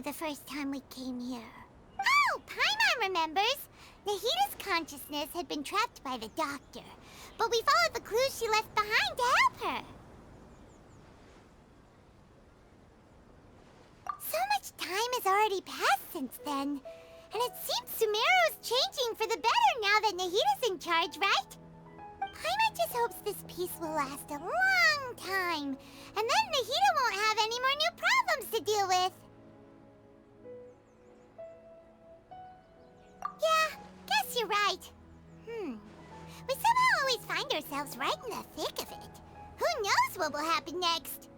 the first time we came here. Oh, Paimon remembers! Nahita's consciousness had been trapped by the doctor, but we followed the clues she left behind to help her. So much time has already passed since then, and it seems Sumeru's changing for the better now that Nahita's in charge, right? Paimon just hopes this peace will last a long time, and then Nahita won't have any more new problems to deal with. Yeah, guess you're right. We somehow always find ourselves right in the thick of it. Who knows what will happen next?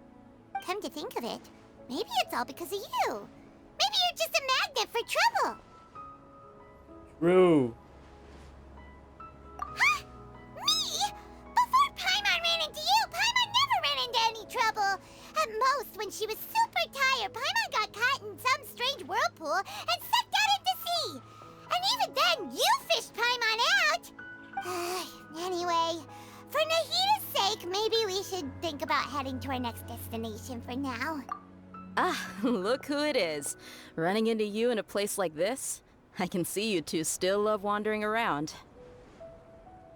Come to think of it, maybe it's all because of you. Maybe you're just a magnet for trouble. True. Huh? Me? Before Paimon ran into you, Paimon never ran into any trouble. At most, when she was super tired, Paimon got caught in some strange whirlpool and sucked out into sea. And even then, you fished Paimon out! Anyway, for Nahita's sake, maybe we should think about heading to our next destination for now. Ah, look who it is. Running into you in a place like this? I can see you two still love wandering around.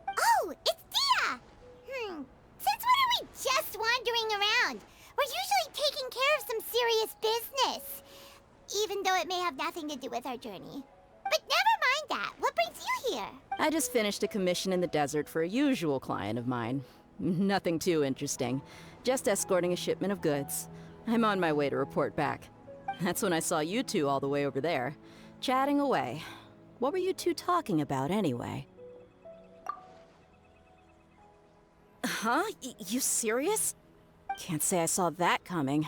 Oh, it's Dia! Since when are we just wandering around? We're usually taking care of some serious business. Even though it may have nothing to do with our journey. But never mind that. What brings you here? I just finished a commission in the desert for a usual client of mine. Nothing too interesting. Just escorting a shipment of goods. I'm on my way to report back. That's when I saw you two all the way over there, chatting away. What were you two talking about anyway? Huh? You serious? Can't say I saw that coming.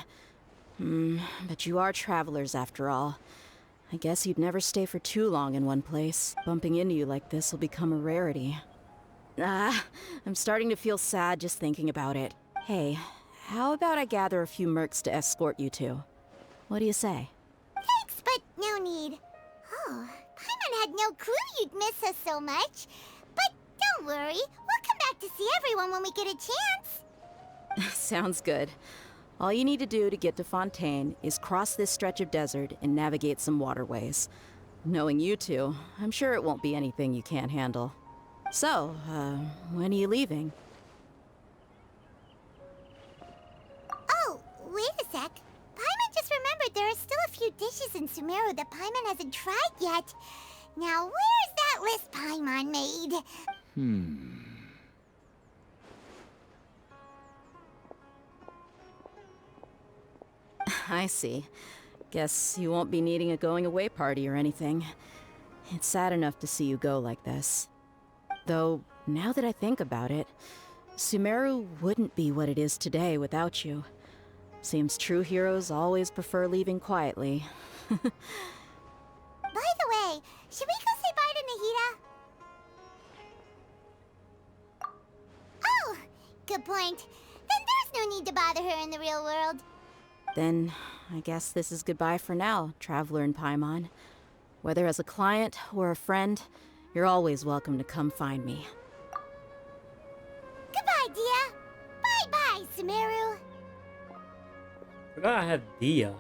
But you are travelers after all. I guess you'd never stay for too long in one place. Bumping into you like this will become a rarity. I'm starting to feel sad just thinking about it. Hey, how about I gather a few mercs to escort you two? What do you say? Thanks, but no need. Oh, Paimon had no clue you'd miss us so much. But don't worry, we'll come back to see everyone when we get a chance. Sounds good. All you need to do to get to Fontaine is cross this stretch of desert and navigate some waterways. Knowing you two, I'm sure it won't be anything you can't handle. So, when are you leaving? Oh, wait a sec. Paimon just remembered there are still a few dishes in Sumeru that Paimon hasn't tried yet. Now, where's that list Paimon made? I see. Guess you won't be needing a going-away party or anything. It's sad enough to see you go like this. Though, now that I think about it, Sumeru wouldn't be what it is today without you. Seems true heroes always prefer leaving quietly. By the way, should we go say bye to Nahita? Oh, good point. Then there's no need to bother her in the real world. Then, I guess this is goodbye for now, Traveler in Paimon. Whether as a client or a friend, you're always welcome to come find me. Goodbye, Dia. Bye-bye, Sumeru. Forgot I had Dia.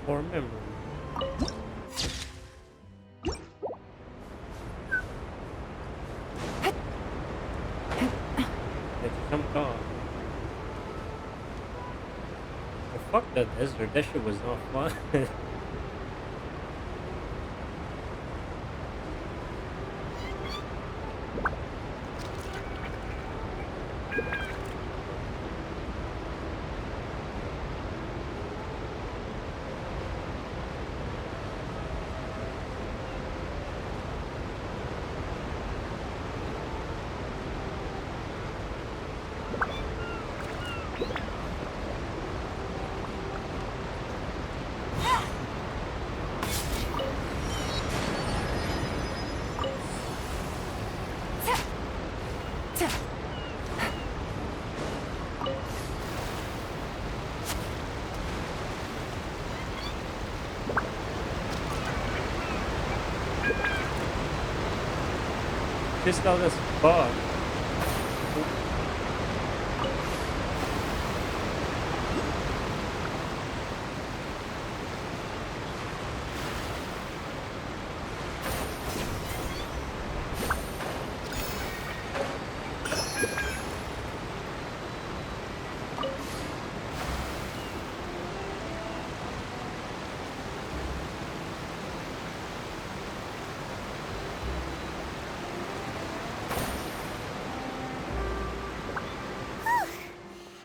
Or memory. Let's jump off. Oh, fuck that desert. That shit was not fun. pissed out as fuck.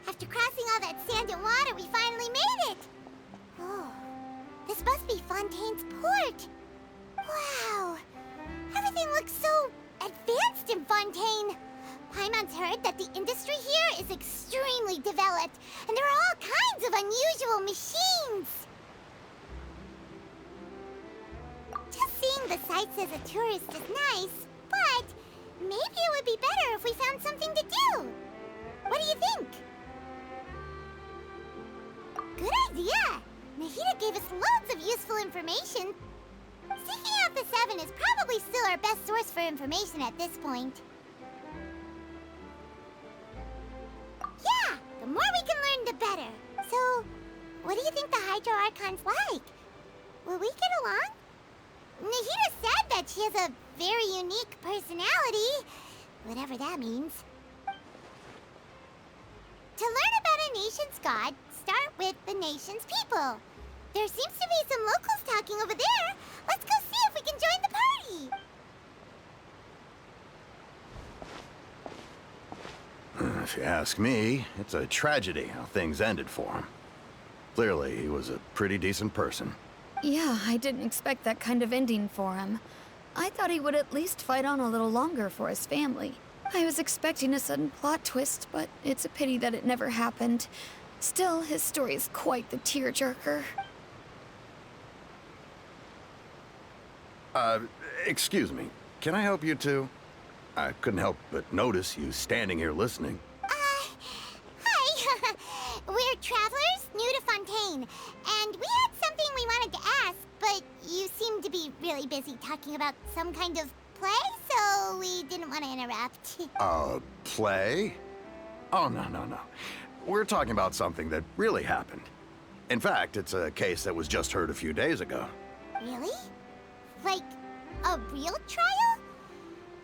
After crossing all that sand and water, we finally made it! Oh, this must be Fontaine's port. Wow, everything looks so advanced in Fontaine. Paimon's heard that the industry here is extremely developed, and there are all kinds of unusual machines. Just seeing the sights as a tourist is nice, but maybe it would be better if we found something to do. What do you think? Good idea! Nahida gave us loads of useful information. Seeking out the Seven is probably still our best source for information at this point. Yeah, the more we can learn, the better. So, what do you think the Hydro Archon's like? Will we get along? Nahida said that she has a very unique personality, whatever that means. To learn about a nation's god, start with the nation's people. There seems to be some locals talking over there. Let's go see if we can join the party. If you ask me, it's a tragedy how things ended for him. Clearly, he was a pretty decent person. Yeah, I didn't expect that kind of ending for him. I thought he would at least fight on a little longer for his family. I was expecting a sudden plot twist, but it's a pity that it never happened. Still, his story is quite the tearjerker. Excuse me. Can I help you two? I couldn't help but notice you standing here listening. Hi. We're travelers new to Fontaine, and we had something we wanted to ask, but you seem to be really busy talking about some kind of play, so we didn't want to interrupt. Play? Oh, no. We're talking about something that really happened. In fact, it's a case that was just heard a few days ago. Really? Like, a real trial?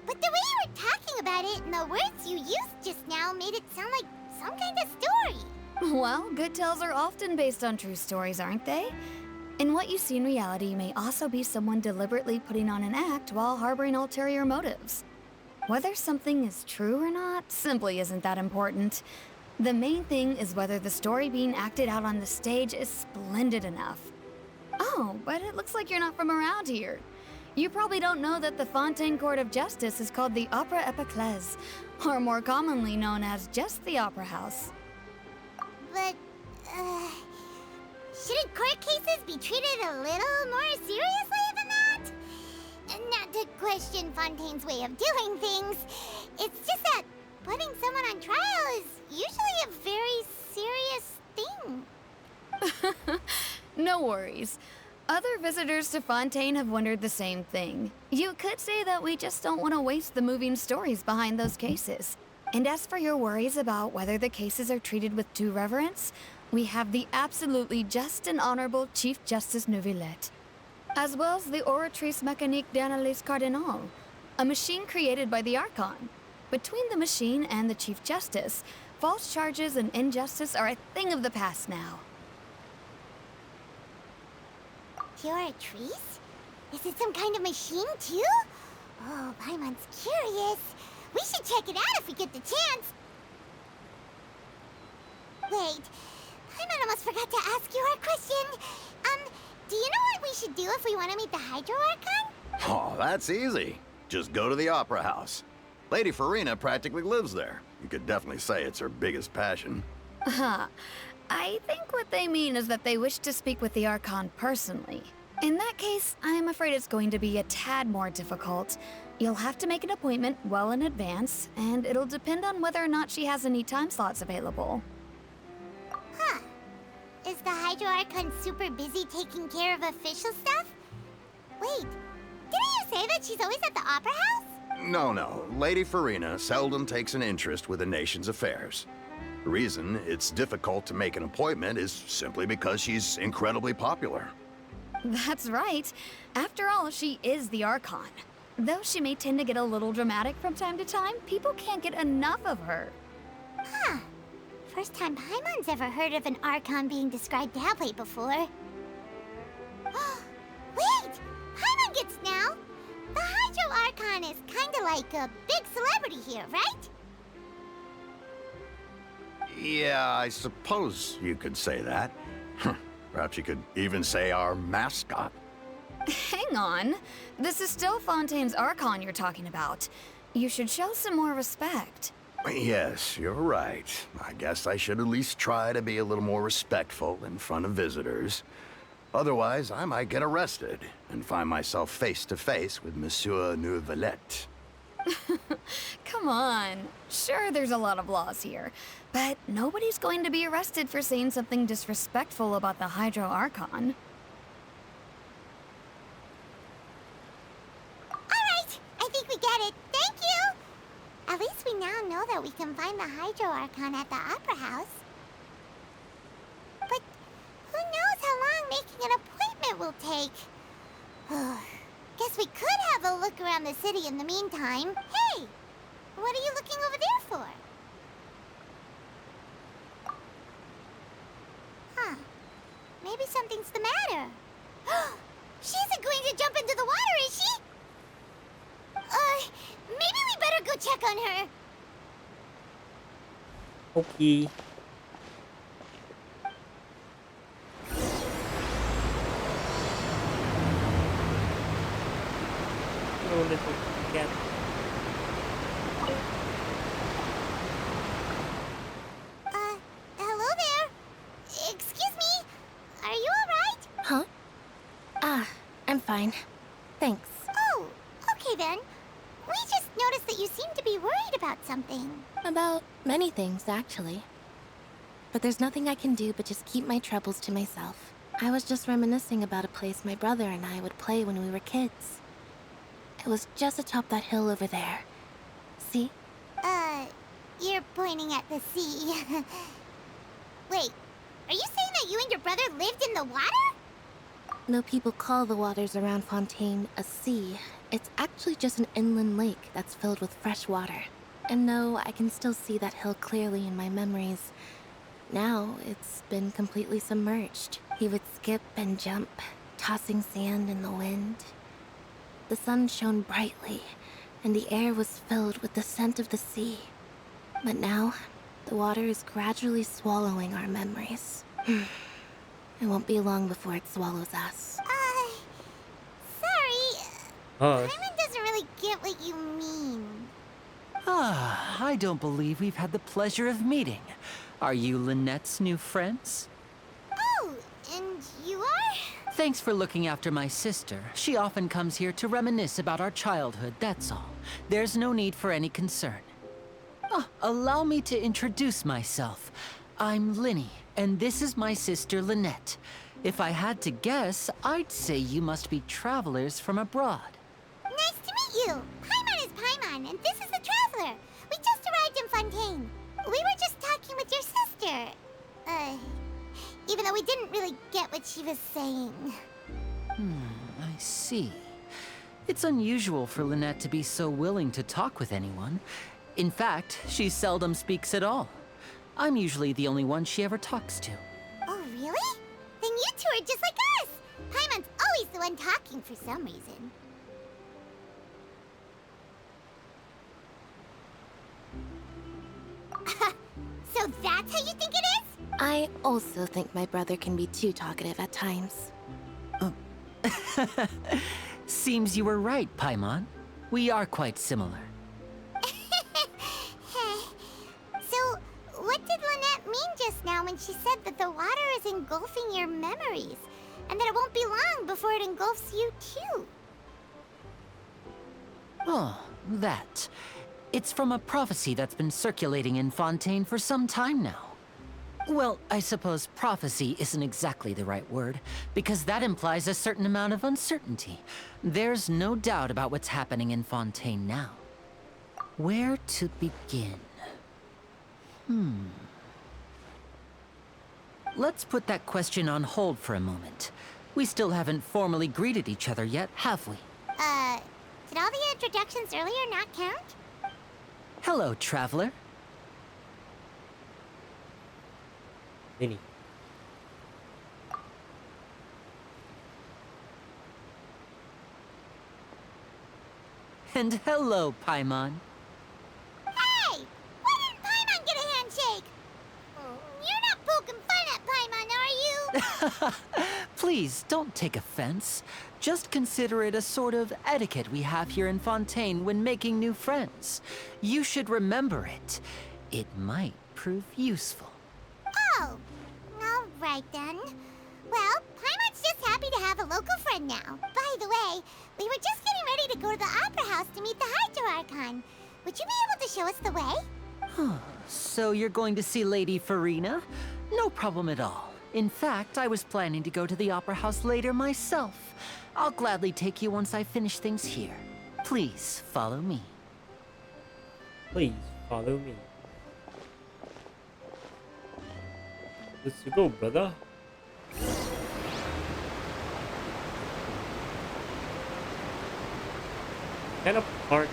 But the way you were talking about it and the words you used just now made it sound like some kind of story. Well, good tales are often based on true stories, aren't they? And what you see in reality may also be someone deliberately putting on an act while harboring ulterior motives. Whether something is true or not simply isn't that important. The main thing is whether the story being acted out on the stage is splendid enough. Oh, but it looks like you're not from around here. You probably don't know that the Fontaine Court of Justice is called the Opera Epiclese, or more commonly known as just the Opera House. But, shouldn't court cases be treated a little more seriously than that? Not to question Fontaine's way of doing things. It's just that putting someone on trial is usually a very serious thing. No worries. Other visitors to Fontaine have wondered the same thing. You could say that we just don't want to waste the moving stories behind those cases. And as for your worries about whether the cases are treated with due reverence, we have the absolutely just and honorable Chief Justice Neuvillette, as well as the Oratrice Mécanique d'Analyse Cardinal, a machine created by the Archon. Between the machine and the Chief Justice, false charges and injustice are a thing of the past now. Oratrice? Is it some kind of machine, too? Oh, Paimon's curious. We should check it out if we get the chance. Wait, Paimon almost forgot to ask you our question. Do you know what we should do if we want to meet the Hydro Archon? Oh, that's easy. Just go to the Opera House. Lady Farina practically lives there. You could definitely say it's her biggest passion. I think what they mean is that they wish to speak with the Archon personally. In that case, I'm afraid it's going to be a tad more difficult. You'll have to make an appointment well in advance, and it'll depend on whether or not she has any time slots available. Huh. Is the Hydro Archon super busy taking care of official stuff? Wait, didn't you say that she's always at the Opera House? No. Lady Farina seldom takes an interest with a nation's affairs. The reason it's difficult to make an appointment is simply because she's incredibly popular. That's right. After all, she is the Archon. Though she may tend to get a little dramatic from time to time, people can't get enough of her. Huh. First time Paimon's ever heard of an Archon being described that way before. Wait! Paimon gets now! The Hydro Archon is kinda like a big celebrity here, right? Yeah, I suppose you could say that. Perhaps you could even say our mascot. Hang on. This is still Fontaine's Archon you're talking about. You should show some more respect. Yes, you're right. I guess I should at least try to be a little more respectful in front of visitors. Otherwise, I might get arrested and find myself face to face with Monsieur Neuvillette. Come on. Sure, there's a lot of laws here, but nobody's going to be arrested for saying something disrespectful about the Hydro Archon. Alright, I think we get it. Thank you! At least we now know that we can find the Hydro Archon at the Opera House. But who knows how long making an appointment will take? Guess we could have a look around the city in the meantime. Hey! What are you looking over there for? Huh. Maybe something's the matter. She isn't going to jump into the water, is she? Maybe we better go check on her. Okay. Oh, little cat. Hello there. Excuse me. Are you alright? Huh? I'm fine. Thanks. Oh, okay then. We just noticed that you seem to be worried about something. About many things, actually. But there's nothing I can do but just keep my troubles to myself. I was just reminiscing about a place my brother and I would play when we were kids. It was just atop that hill over there. See? You're pointing at the sea. Wait, are you saying that you and your brother lived in the water? No people call the waters around Fontaine a sea. It's actually just an inland lake that's filled with fresh water. And no, I can still see that hill clearly in my memories. Now, it's been completely submerged. He would skip and jump, tossing sand in the wind. The sun shone brightly, and the air was filled with the scent of the sea. But now, the water is gradually swallowing our memories. It won't be long before it swallows us. Sorry. Us. Paimon doesn't really get what you mean. I don't believe we've had the pleasure of meeting. Are you Lynette's new friends? Oh, and you are? Thanks for looking after my sister. She often comes here to reminisce about our childhood, that's all. There's no need for any concern. Allow me to introduce myself. I'm Linny, and this is my sister Lynette. If I had to guess, I'd say you must be travelers from abroad. Nice to meet you. Paimon is Paimon, and this is the Traveler. We just arrived in Fontaine. We were just talking with your sister. Even though we didn't really get what she was saying. I see. It's unusual for Lynette to be so willing to talk with anyone. In fact, she seldom speaks at all. I'm usually the only one she ever talks to. Oh, really? Then you two are just like us. Paimon's always the one talking for some reason. So that's how you think it is? I also think my brother can be too talkative at times. Seems you were right, Paimon. We are quite similar. So, what did Lynette mean just now when she said that the water is engulfing your memories? And that it won't be long before it engulfs you too? Oh, that. It's from a prophecy that's been circulating in Fontaine for some time now. Well, I suppose prophecy isn't exactly the right word, because that implies a certain amount of uncertainty. There's no doubt about what's happening in Fontaine now. Where to begin? Let's put that question on hold for a moment. We still haven't formally greeted each other yet, have we? Did all the introductions earlier not count? Hello, traveler. Vinny. And hello, Paimon. Hey! Why didn't Paimon get a handshake? You're not poking fun at Paimon, are you? Please, don't take offense. Just consider it a sort of etiquette we have here in Fontaine when making new friends. You should remember it. It might prove useful. Oh, all right then. Well, Paimon's just happy to have a local friend now. By the way, we were just getting ready to go to the Opera House to meet the Hydro Archon. Would you be able to show us the way? So you're going to see Lady Farina? No problem at all. In fact, I was planning to go to the Opera House later myself. I'll gladly take you once I finish things here. Please, follow me. Please follow me. Let's go, brother. Kind of park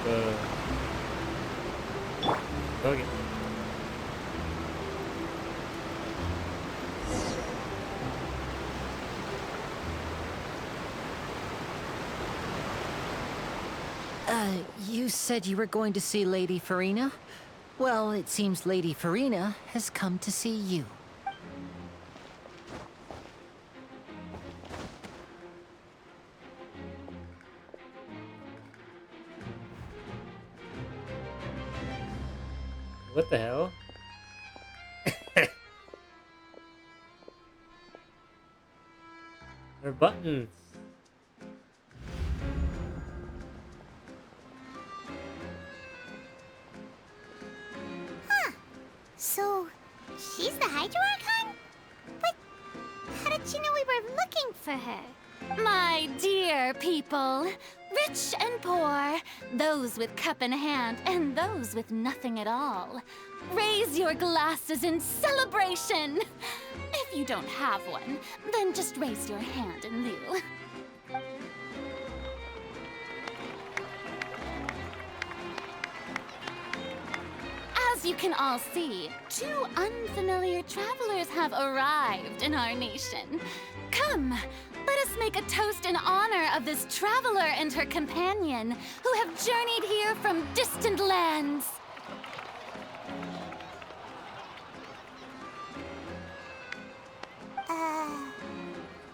the. Okay. You said you were going to see Lady Farina? Well, it seems Lady Farina has come to see you. What the hell? Her buttons. So, she's the Hydro Archon? But how did she know we were looking for her? My dear people, rich and poor, those with cup in hand and those with nothing at all, raise your glasses in celebration. If you don't have one, then just raise your hand in lieu. As you can all see, two unfamiliar travelers have arrived in our nation. Come, let us make a toast in honor of this traveler and her companion who have journeyed here from distant lands.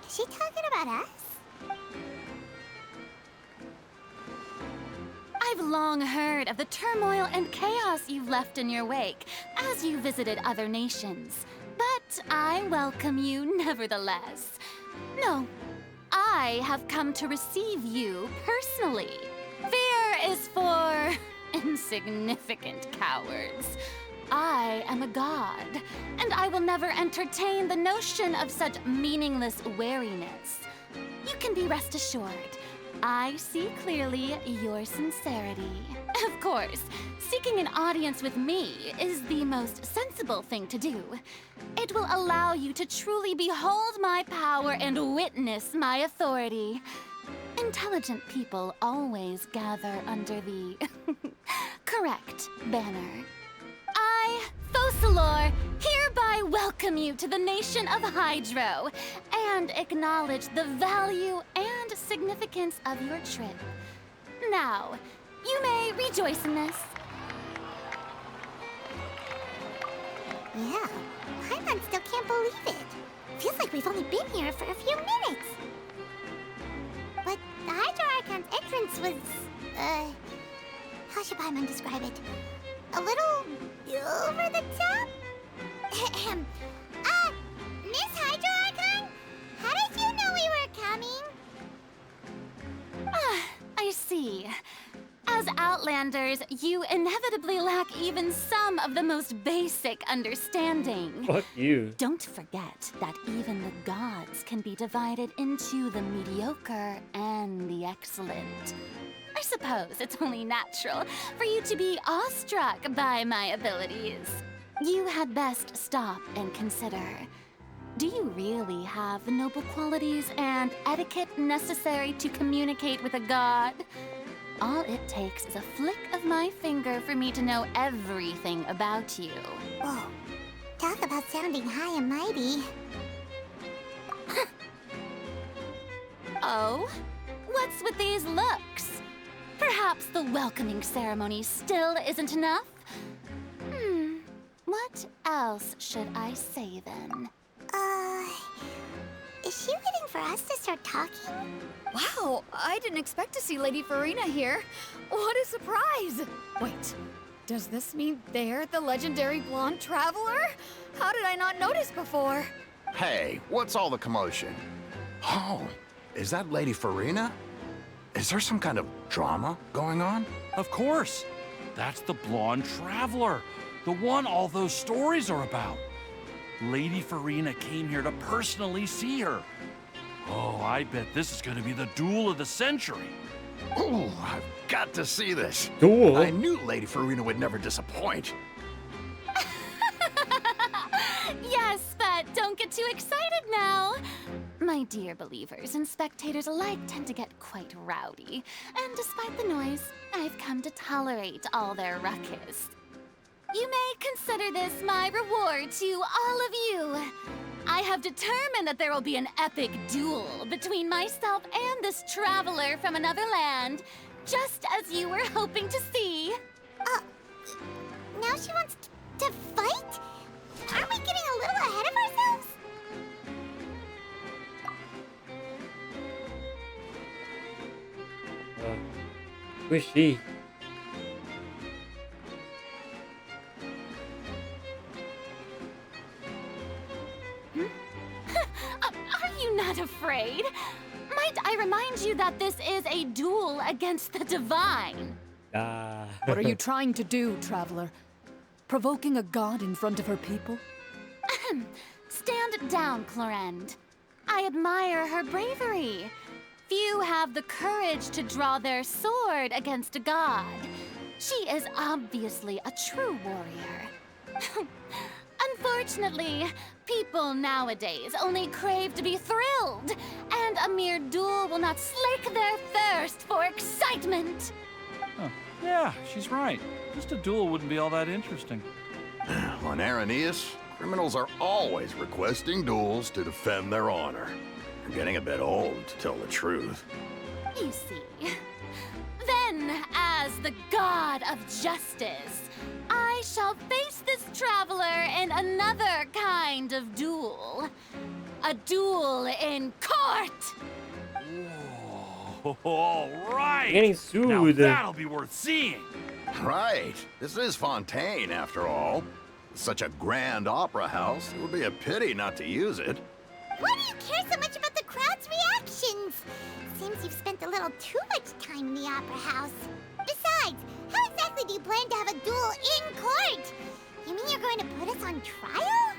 Is she talking about us? I've long heard of the turmoil and chaos you've left in your wake as you visited other nations. But I welcome you nevertheless. No, I have come to receive you personally. Fear is for insignificant cowards. I am a god, and I will never entertain the notion of such meaningless wariness. You can be rest assured. I see clearly your sincerity. Of course, seeking an audience with me is the most sensible thing to do. It will allow you to truly behold my power and witness my authority. Intelligent people always gather under the correct banner. I, Focalor, hereby welcome you to the nation of Hydro and acknowledge the value and significance of your trip. Now, you may rejoice in this. Yeah, Paimon still can't believe it. Feels like we've only been here for a few minutes. But the Hydro Archon's entrance was, how should Paimon describe it? A little over the top? Miss Hydro Archon? How did you know we were coming? I see. As Outlanders, you inevitably lack even some of the most basic understanding. Fuck you. Don't forget that even the gods can be divided into the mediocre and the excellent. I suppose it's only natural for you to be awestruck by my abilities. You had best stop and consider. Do you really have the noble qualities and etiquette necessary to communicate with a god? All it takes is a flick of my finger for me to know everything about you. Whoa. Talk about sounding high and mighty. Oh? What's with these looks? Perhaps the welcoming ceremony still isn't enough? What else should I say then? Is she waiting for us to start talking? Wow, I didn't expect to see Lady Farina here. What a surprise! Wait, does this mean they're the legendary blonde traveler? How did I not notice before? Hey, what's all the commotion? Oh, is that Lady Farina? Is there some kind of drama going on? Of course. That's the blonde traveler. The one all those stories are about. Lady Farina came here to personally see her. Oh, I bet this is going to be the duel of the century. Ooh, I've got to see this. Duel? I knew Lady Farina would never disappoint. Yes, but don't get too excited now. My dear believers and spectators alike tend to get quite rowdy, and despite the noise, I've come to tolerate all their ruckus. You may consider this my reward to all of you. I have determined that there will be an epic duel between myself and this traveler from another land, just as you were hoping to see. Now she wants to fight? Aren't we getting a little ahead of ourselves? Who is she? Are you not afraid? Might I remind you that this is a duel against the divine? What are you trying to do, traveler? Provoking a god in front of her people? Stand down, Clorend. I admire her bravery. Few have the courage to draw their sword against a god. She is obviously a true warrior. Unfortunately, people nowadays only crave to be thrilled, and a mere duel will not slake their thirst for excitement. Huh. Yeah, she's right. Just a duel wouldn't be all that interesting. On Araneus, criminals are always requesting duels to defend their honor. You're getting a bit old, to tell the truth. You see. Then, as the god of justice, I shall face this traveler in another kind of duel. A duel in court! Whoa, all right! Getting sued. Now that'll be worth seeing! Right. This is Fontaine, after all. Such a grand opera house, it would be a pity not to use it. Why do you care so much about the crowd's reactions? Seems you've spent a little too much time in the opera house. Besides, how exactly do you plan to have a duel in court? You mean you're going to put us on trial?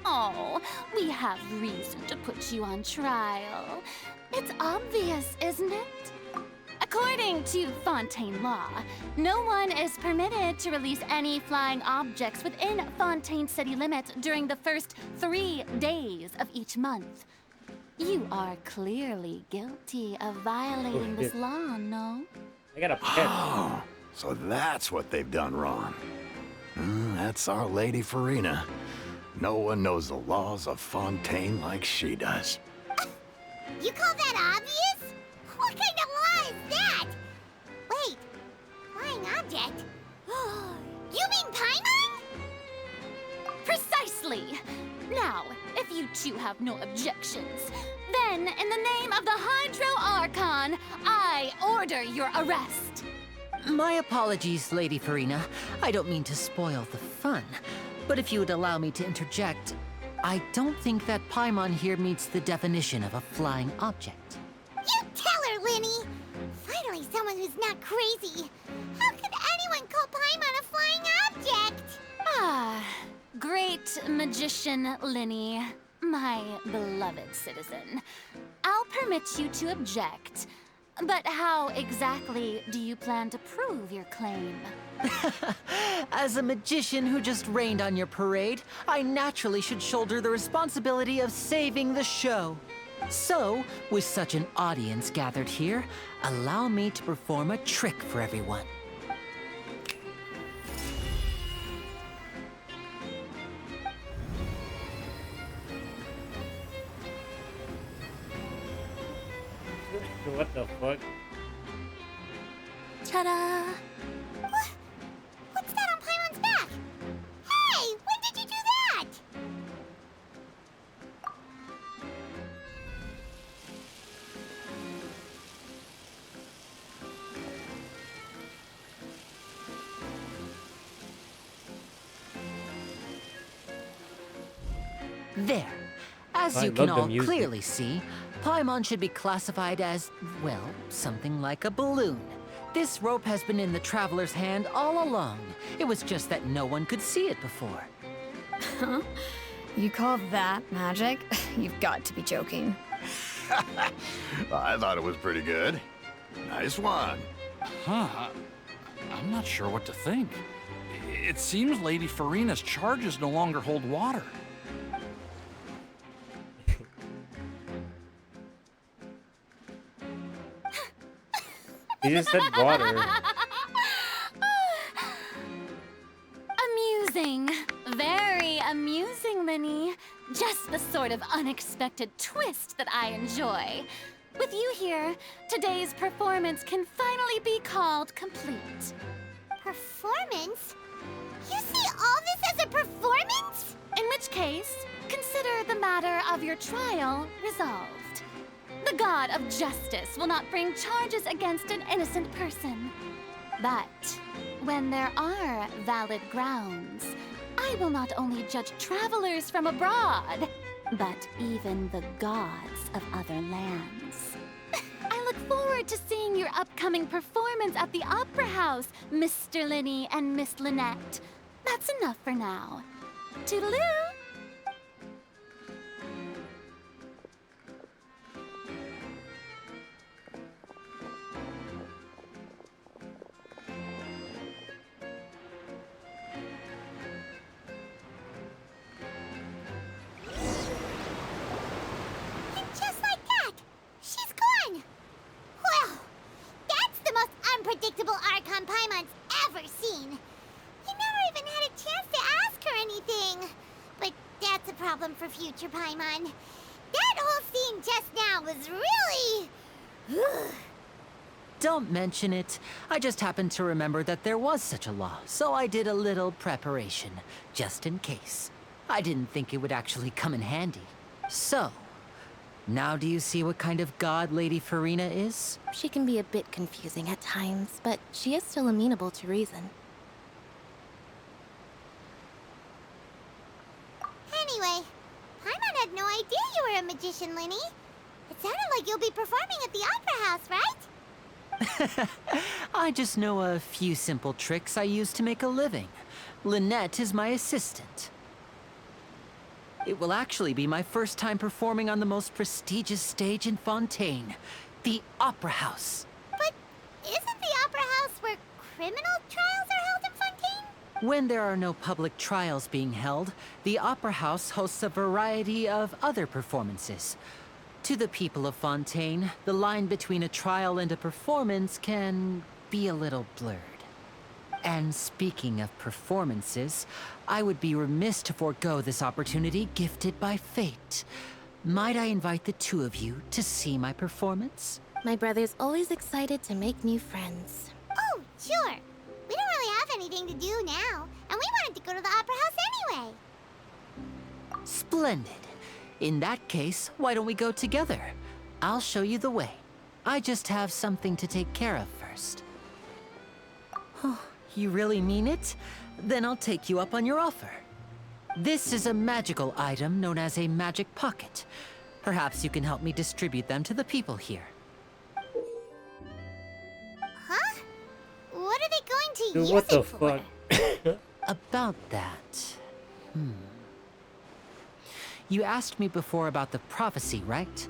Oh, we have reason to put you on trial. It's obvious, isn't it? According to Fontaine law, no one is permitted to release any flying objects within Fontaine city limits during the first 3 days of each month. You are clearly guilty of violating this law, no? I got a pet. Oh, so that's what they've done wrong. That's our Lady Farina. No one knows the laws of Fontaine like she does. You call that obvious? What kind of law is that? Wait, flying object? You mean Paimon? Precisely! Now, if you two have no objections, then in the name of the Hydro Archon, I order your arrest. My apologies, Lady Farina. I don't mean to spoil the fun. But if you would allow me to interject, I don't think that Paimon here meets the definition of a flying object. You tell her, Linny! Finally someone who's not crazy. How could anyone call Paimon a flying object? Ah, great magician Linny, my beloved citizen. permit you to object. But how exactly do you plan to prove your claim? As a magician who just rained on your parade, I naturally should shoulder the responsibility of saving the show. So, with such an audience gathered here, allow me to perform a trick for everyone. What the fuck? Ta-da! What's that on Paimon's back? Hey, when did you do that? There. As I you can love the all music. clearly see, Paimon should be classified as, well, something like a balloon. This rope has been in the Traveler's hand all along. It was just that no one could see it before. Huh? You call that magic? You've got to be joking. I thought it was pretty good. Nice one. Huh. I'm not sure what to think. It seems Lady Farina's charges no longer hold water. He just said water. Amusing. Very amusing, Linny. Just the sort of unexpected twist that I enjoy. With you here, today's performance can finally be called complete. Performance? You see all this as a performance? In which case, consider the matter of your trial resolved. The god of justice will not bring charges against an innocent person. But when there are valid grounds, I will not only judge travelers from abroad, but even the gods of other lands. I look forward to seeing your upcoming performance at the Opera House, Mr. Linny and Miss Lynette. That's enough for now. Toodaloo! And just like that, she's gone. Well, that's the most unpredictable Archon Paimon's ever seen. He never even had a chance to ask her anything. But that's a problem for future Paimon. That whole scene just now was really... Don't mention it. I just happened to remember that there was such a law, so I did a little preparation, just in case. I didn't think it would actually come in handy. So, now do you see what kind of god Lady Farina is? She can be a bit confusing at times, but she is still amenable to reason. Anyway, Paimon had no idea you were a magician, Linny. It sounded like you'll be performing at the Opera House, right? I just know a few simple tricks I use to make a living. Lynette is my assistant. It will actually be my first time performing on the most prestigious stage in Fontaine, the Opera House. But isn't the Opera House where criminal trials are held in Fontaine? When there are no public trials being held, the Opera House hosts a variety of other performances. To the people of Fontaine, the line between a trial and a performance can be a little blurred. And speaking of performances, I would be remiss to forego this opportunity gifted by fate. Might I invite the two of you to see my performance? My brother's always excited to make new friends. Oh, sure. We don't really have anything to do now, and we wanted to go to the Opera House anyway. Splendid. In that case, why don't we go together? I'll show you the way. I just have something to take care of first. Oh, you really mean it? Then I'll take you up on your offer. This is a magical item known as a magic pocket. Perhaps you can help me distribute them to the people here. Huh? What are they going to Dude, use what the it for? fuck? About that... You asked me before about the prophecy, right?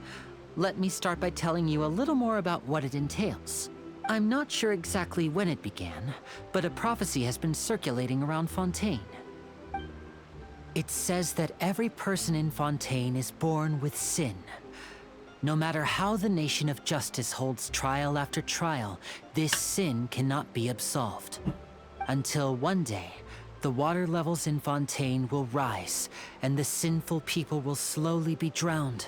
let me start by telling you a little more about what it entails. I'm not sure exactly when it began, but a prophecy has been circulating around Fontaine. It says that every person in Fontaine is born with sin. No matter how the Nation of Justice holds trial after trial, this sin cannot be absolved. Until one day, the water levels in Fontaine will rise, and the sinful people will slowly be drowned.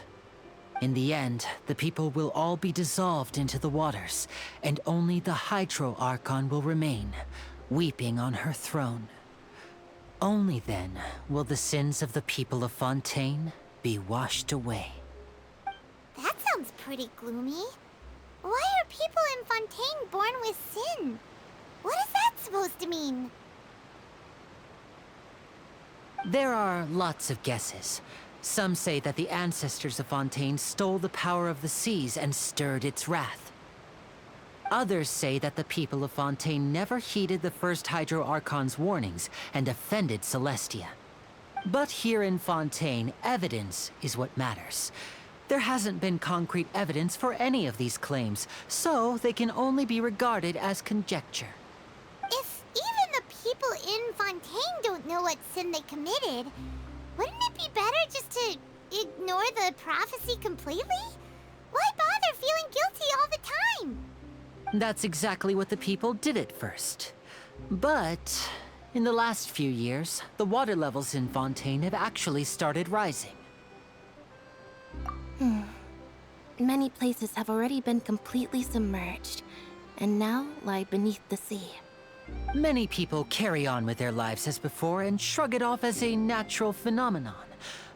In the end, the people will all be dissolved into the waters, and only the Hydro Archon will remain, weeping on her throne. Only then will the sins of the people of Fontaine be washed away. That sounds pretty gloomy. Why are people in Fontaine born with sin? What is that supposed to mean? There are lots of guesses. Some say that the ancestors of Fontaine stole the power of the seas and stirred its wrath. Others say that the people of Fontaine never heeded the first Hydro Archon's warnings and offended Celestia. But here in Fontaine, evidence is what matters. There hasn't been concrete evidence for any of these claims, so they can only be regarded as conjecture. If even the people in Fontaine don't know what sin they committed, wouldn't it be better just to ignore the prophecy completely? Why bother feeling guilty all the time? That's exactly what the people did at first. But in the last few years, the water levels in Fontaine have actually started rising. Many places have already been completely submerged, and now lie beneath the sea. Many people carry on with their lives as before and shrug it off as a natural phenomenon.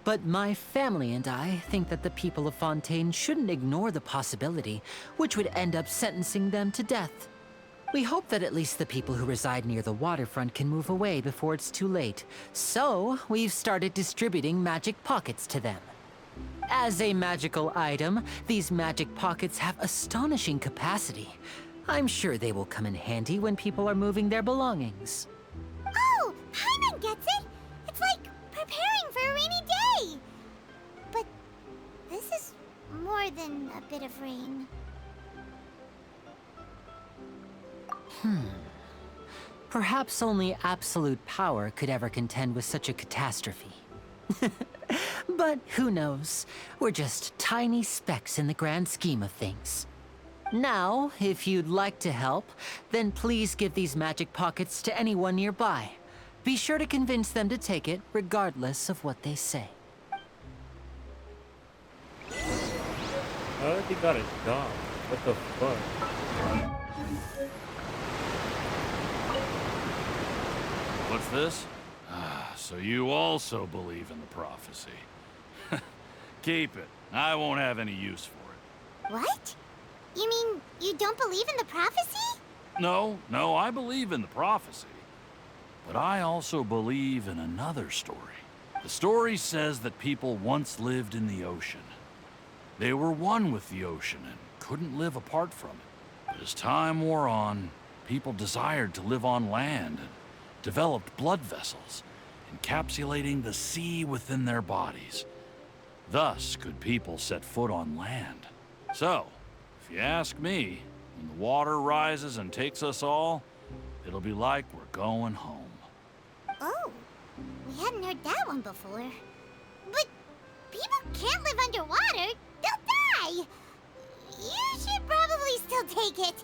But my family and I think that the people of Fontaine shouldn't ignore the possibility, which would end up sentencing them to death. We hope that at least the people who reside near the waterfront can move away before it's too late. So, we've started distributing magic pockets to them. As a magical item, these magic pockets have astonishing capacity. I'm sure they will come in handy when people are moving their belongings. Oh, Paimon gets it! It's like preparing for a rainy day! But this is more than a bit of rain. Perhaps only absolute power could ever contend with such a catastrophe. But who knows? We're just tiny specks in the grand scheme of things. Now, if you'd like to help, then please give these magic pockets to anyone nearby. Be sure to convince them to take it, regardless of what they say. I already got a job. What the fuck? What's this? So you also believe in the prophecy. Keep it. I won't have any use for it. What? You mean you don't believe in the prophecy? No, I believe in the prophecy. But I also believe in another story. The story says that people once lived in the ocean. They were one with the ocean and couldn't live apart from it. But as time wore on, people desired to live on land and developed blood vessels, encapsulating the sea within their bodies. Thus could people set foot on land. So, if you ask me, when the water rises and takes us all, it'll be like we're going home. Oh, we hadn't heard that one before. But people can't live underwater. They'll die. You should probably still take it.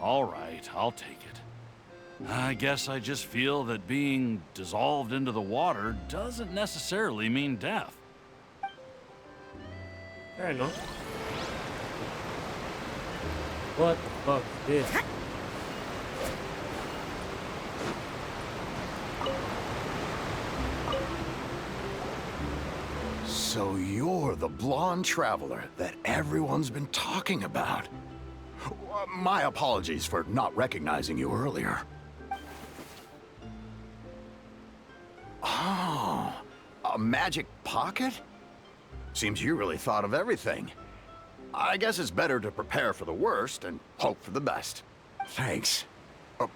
All right, I'll take it. I guess I just feel that being dissolved into the water doesn't necessarily mean death. Fair enough. What the fuck is this? So you're the blonde traveler that everyone's been talking about. My apologies for not recognizing you earlier. Oh, a magic pocket? Seems you really thought of everything. I guess it's better to prepare for the worst and hope for the best. Thanks.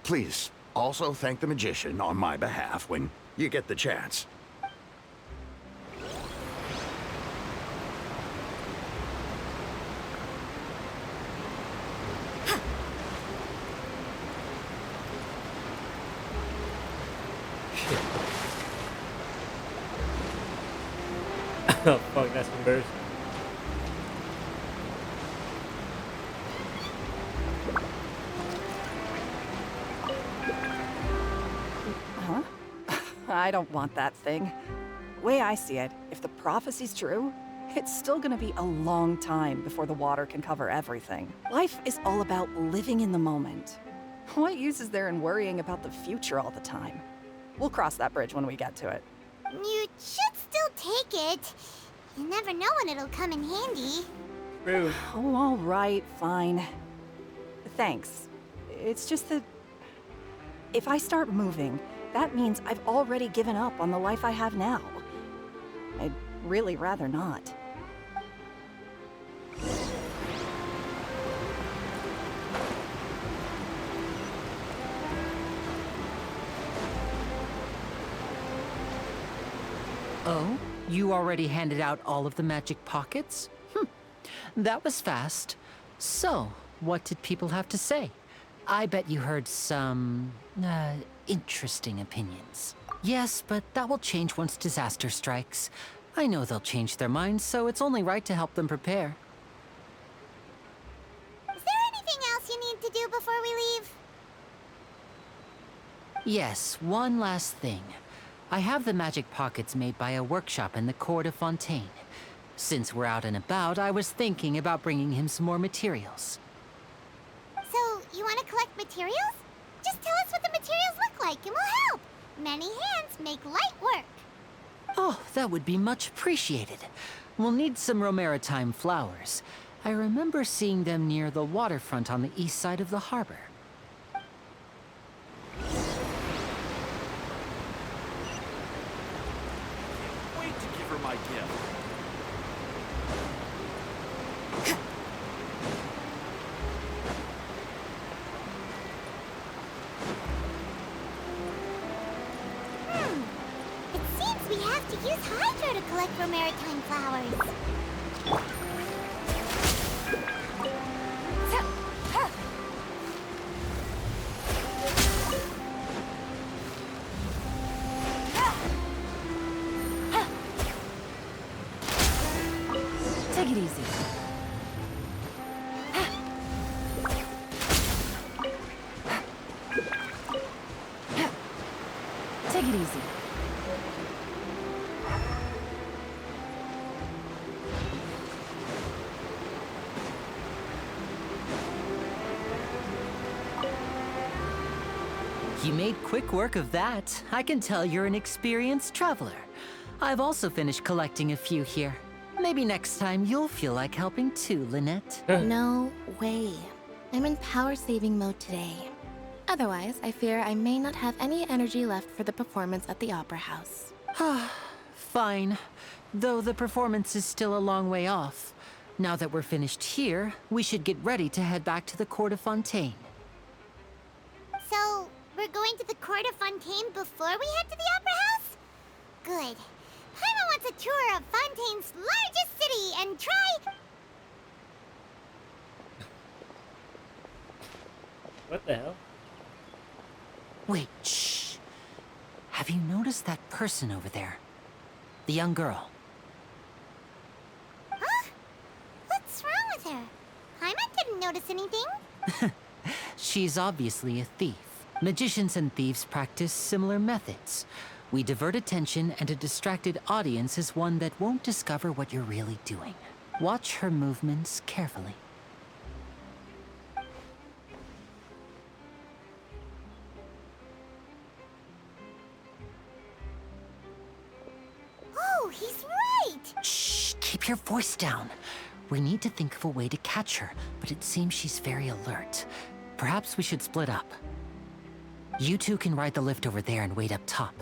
Please, also thank the magician on my behalf when you get the chance. Oh, fuck, that's embarrassing. Huh? I don't want that thing. Way I see it, if the prophecy's true, it's still gonna be a long time before the water can cover everything. Life is all about living in the moment. What use is there in worrying about the future all the time? We'll cross that bridge when we get to it. You should still take it. You never know when it'll come in handy. True. Oh, all right, fine. Thanks. It's just that if I start moving, that means I've already given up on the life I have now. I'd really rather not. Oh? You already handed out all of the magic pockets? That was fast. So, what did people have to say? I bet you heard some, interesting opinions. Yes, but that will change once disaster strikes. I know they'll change their minds, so it's only right to help them prepare. Is there anything else you need to do before we leave? Yes, one last thing. I have the magic pockets made by a workshop in the court of Fontaine. Since we're out and about, I was thinking about bringing him some more materials. So, you want to collect materials? Just tell us what the materials look like and we'll help. Many hands make light work. Oh, that would be much appreciated. We'll need some romaritime flowers. I remember seeing them near the waterfront on the east side of the harbor. Wait to give her my gift. It seems we have to use Hydro to collect romaritime flowers. Take it easy. Take it easy. You made quick work of that. I can tell you're an experienced traveler. I've also finished collecting a few here. Maybe next time you'll feel like helping too, Lynette. No way. I'm in power-saving mode today. Otherwise, I fear I may not have any energy left for the performance at the Opera House. Fine. Though the performance is still a long way off. Now that we're finished here, we should get ready to head back to the court of Fontaine. So, we're going to the court of Fontaine before we head to the Opera House? Good. Paimon wants a tour of Fontaine's largest city and try... What the hell? Wait, shh. Have you noticed that person over there? The young girl. Huh? What's wrong with her? Paimon didn't notice anything. She's obviously a thief. Magicians and thieves practice similar methods. We divert attention, and a distracted audience is one that won't discover what you're really doing. Watch her movements carefully. Oh, he's right! Shh, keep your voice down. We need to think of a way to catch her, but it seems she's very alert. Perhaps we should split up. You two can ride the lift over there and wait up top.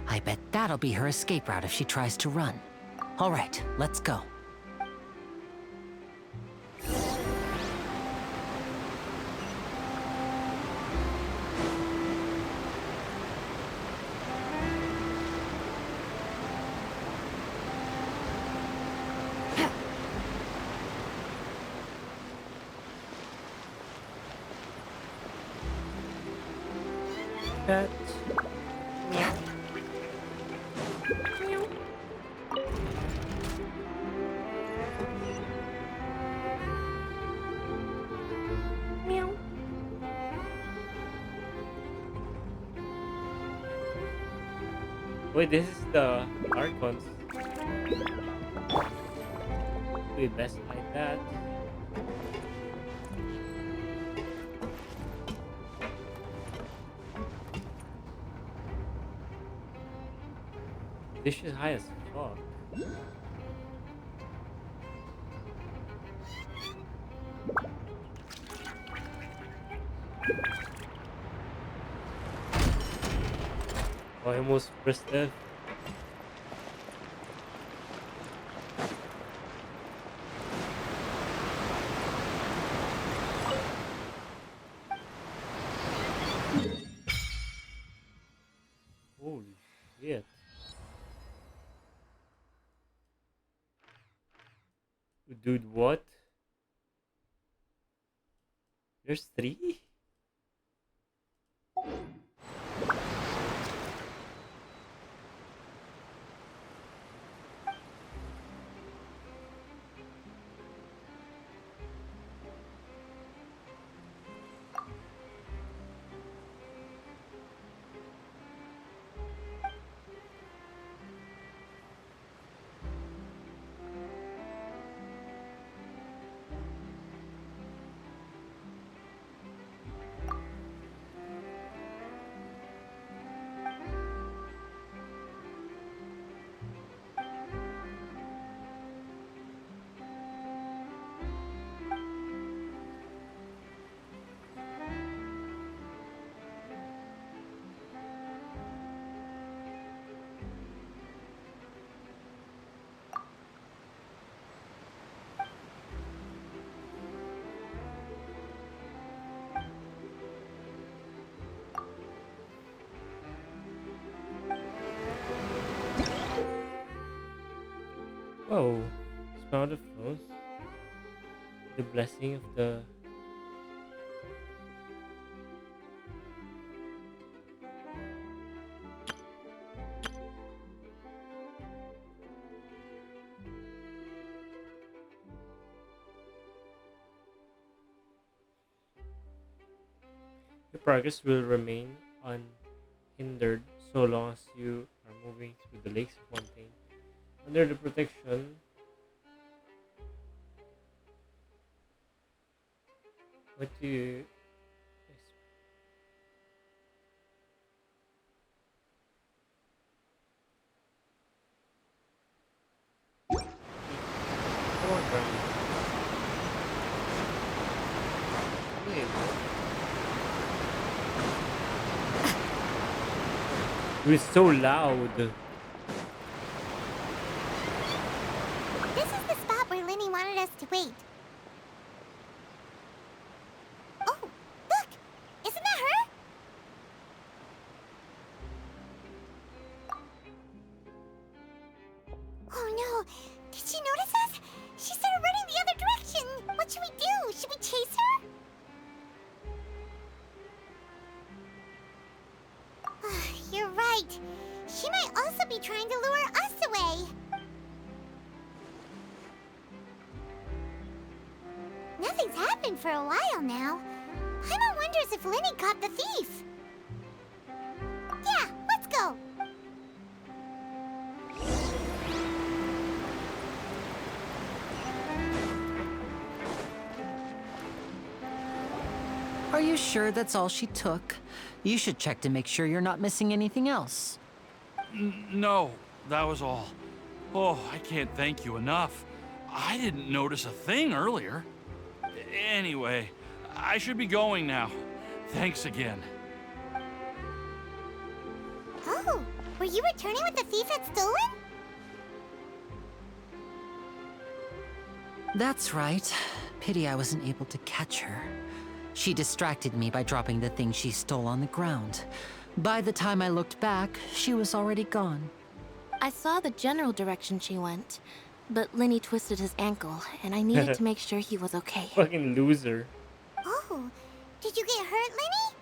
I bet that'll be her escape route if she tries to run. All right, let's go. Cat. Wait, this is the Archons. We best hide that. This is high as fuck. Oh, I almost pressed F. Holy shit. Dude, what? There's three? Whoa. Smell the flows. The blessing of the. Your progress will remain unhindered so long as you are moving through the lakes of Fontaine under the protection. What do you come on, Bernie. You're so loud. This is the spot where Lenny wanted us to wait. Oh, look! Isn't that her? Oh no! Did she notice us? She started running the other direction! What should we do? Should we chase her? You're right. She might also be trying to lure us away. Nothing's happened for a while now. Paimon wonders if Lenny caught the thief. Yeah, let's go. Are you sure that's all she took? You should check to make sure you're not missing anything else. No, that was all. Oh, I can't thank you enough. I didn't notice a thing earlier. Anyway, I should be going now. Thanks again. Oh, were you returning with the thief had stolen? That's right. Pity I wasn't able to catch her. She distracted me by dropping the thing she stole on the ground. By the time I looked back, she was already gone. I saw the general direction she went, but Lenny twisted his ankle, and I needed to make sure he was okay. Fucking loser. Oh, did you get hurt, Lenny?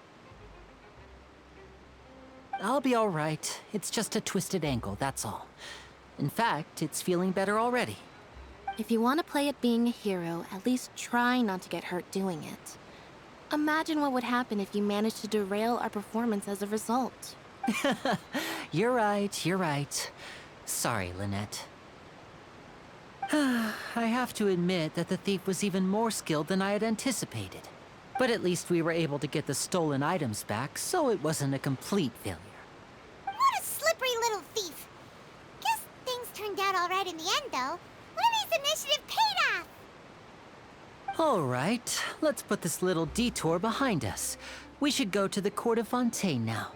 I'll be all right. It's just a twisted ankle, that's all. In fact, it's feeling better already. If you want to play at being a hero, at least try not to get hurt doing it. Imagine what would happen if you managed to derail our performance as a result. You're right, you're right. Sorry, Lynette. I have to admit that the thief was even more skilled than I had anticipated. But at least we were able to get the stolen items back, so it wasn't a complete failure. What a slippery little thief. Guess things turned out all right in the end, though. Lily's initiative paid off. All right, let's put this little detour behind us. We should go to the court of Fontaine now.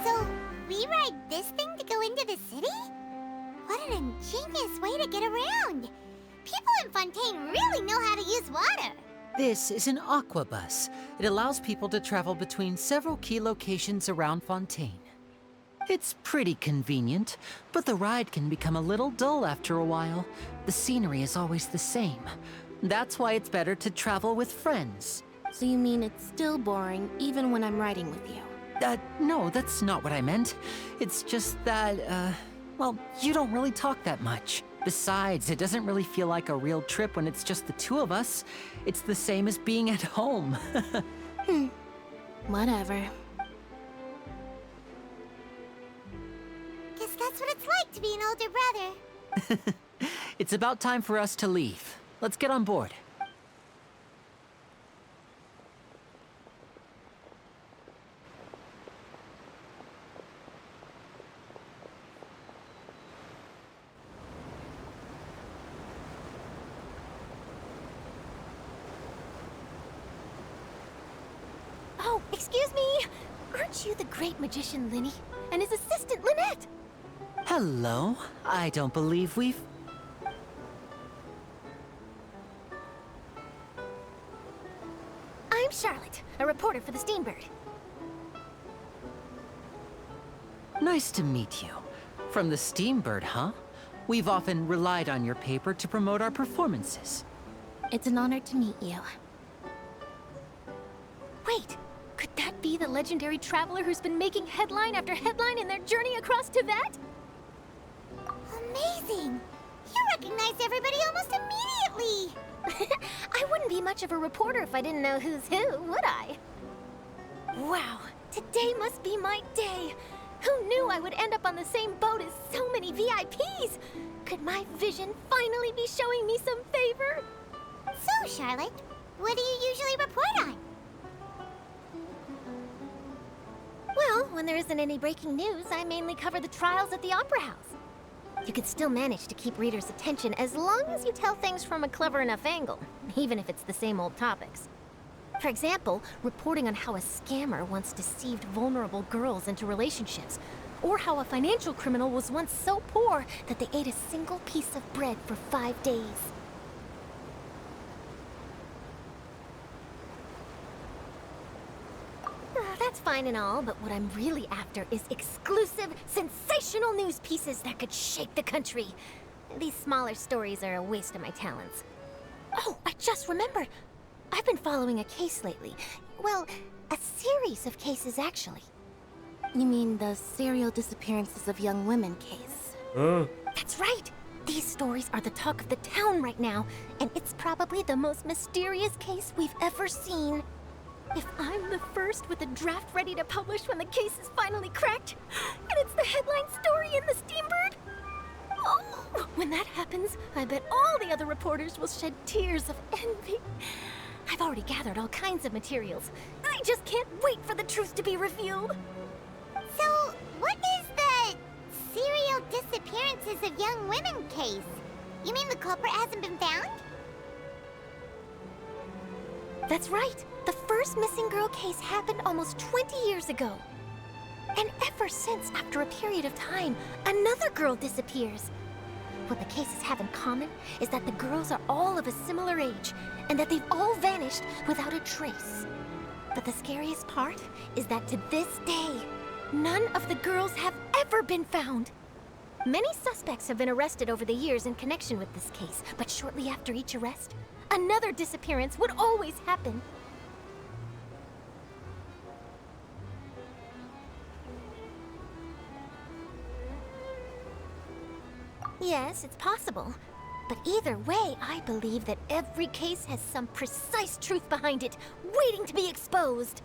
So, we ride this thing to go into the city? What an ingenious way to get around. People in Fontaine really know how to use water. This is an aquabus. It allows people to travel between several key locations around Fontaine. It's pretty convenient, but the ride can become a little dull after a while. The scenery is always the same. That's why it's better to travel with friends. So you mean it's still boring even when I'm riding with you? No, that's not what I meant. It's just that, well, you don't really talk that much. Besides, it doesn't really feel like a real trip when it's just the two of us. It's the same as being at home. Whatever. Guess that's what it's like to be an older brother. It's about time for us to leave. Let's get on board. Oh, excuse me! Aren't you the great magician Linny? And his assistant Lynette? Hello. I don't believe we've... I'm Charlotte, a reporter for the Steambird. Nice to meet you. From the Steambird, huh? We've often relied on your paper to promote our performances. It's an honor to meet you. Wait, could that be the legendary traveler who's been making headline after headline in their journey across Tibet? Amazing! You recognize everybody almost immediately! I wouldn't be much of a reporter if I didn't know who's who, would I? Wow, today must be my day! Who knew I would end up on the same boat as so many VIPs? Could my vision finally be showing me some favor? So, Charlotte, what do you usually report on? Well, when there isn't any breaking news, I mainly cover the trials at the Opera House. You can still manage to keep readers' attention as long as you tell things from a clever enough angle, even if it's the same old topics. For example, reporting on how a scammer once deceived vulnerable girls into relationships, or how a financial criminal was once so poor that they ate a single piece of bread for 5 days. That's fine and all, but what I'm really after is exclusive, sensational news pieces that could shake the country. These smaller stories are a waste of my talents. Oh, I just remembered. I've been following a case lately. Well, a series of cases, actually. You mean the serial disappearances of young women case? That's right. These stories are the talk of the town right now, and it's probably the most mysterious case we've ever seen. If I'm the first with a draft ready to publish when the case is finally cracked, and it's the headline story in the Steambird, oh, when that happens, I bet all the other reporters will shed tears of envy. I've already gathered all kinds of materials. I just can't wait for the truth to be revealed. So, what is the serial disappearances of young women case? You mean the culprit hasn't been found? That's right. The first missing girl case happened almost 20 years ago. And ever since, after a period of time, another girl disappears. What the cases have in common is that the girls are all of a similar age, and that they've all vanished without a trace. But the scariest part is that to this day, none of the girls have ever been found. Many suspects have been arrested over the years in connection with this case, but shortly after each arrest, another disappearance would always happen. Yes, it's possible. But either way, I believe that every case has some precise truth behind it, waiting to be exposed.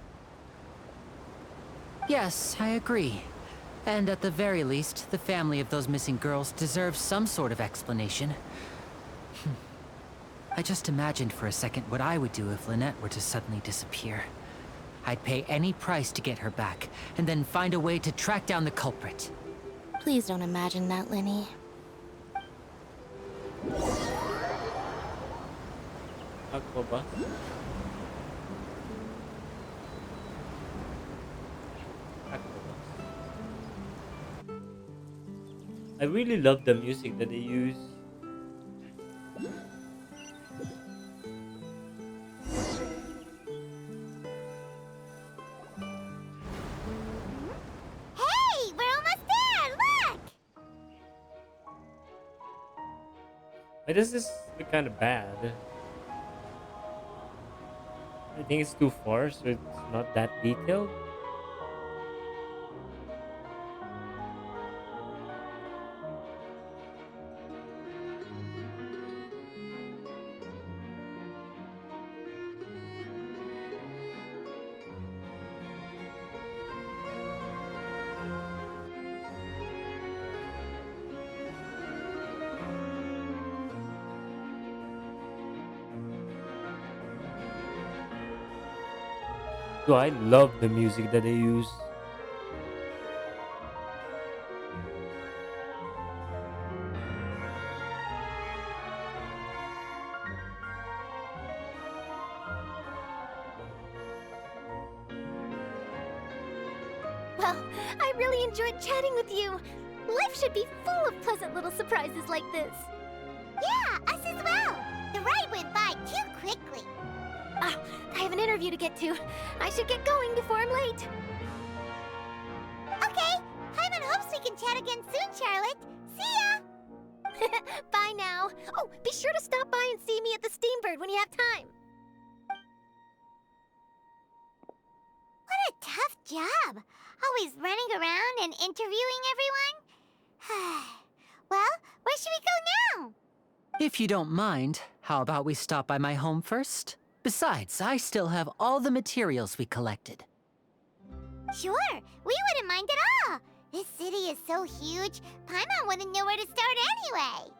Yes, I agree. And at the very least, the family of those missing girls deserves some sort of explanation. I just imagined for a second what I would do if Lynette were to suddenly disappear. I'd pay any price to get her back, and then find a way to track down the culprit. Please don't imagine that, Lenny. Aqua ba? Aqua ba? I really love the music that they use. Hey, we're almost there! Look! Why does this look kind of bad? I think it's too far, so it's not that detailed. So I love the music that they use. Well, I really enjoyed chatting with you. Life should be full of pleasant little surprises like this. Yeah, us as well. The ride went by too quickly. Ah, I have an interview to get to. I should get going before I'm late. Okay, Hyman hopes we can chat again soon, Charlotte. See ya! Bye now. Oh, be sure to stop by and see me at the Steambird when you have time. What a tough job. Always running around and interviewing everyone. Well, where should we go now? If you don't mind, how about we stop by my home first? Besides, I still have all the materials we collected. Sure, we wouldn't mind at all. This city is so huge, Paimon wouldn't know where to start anyway.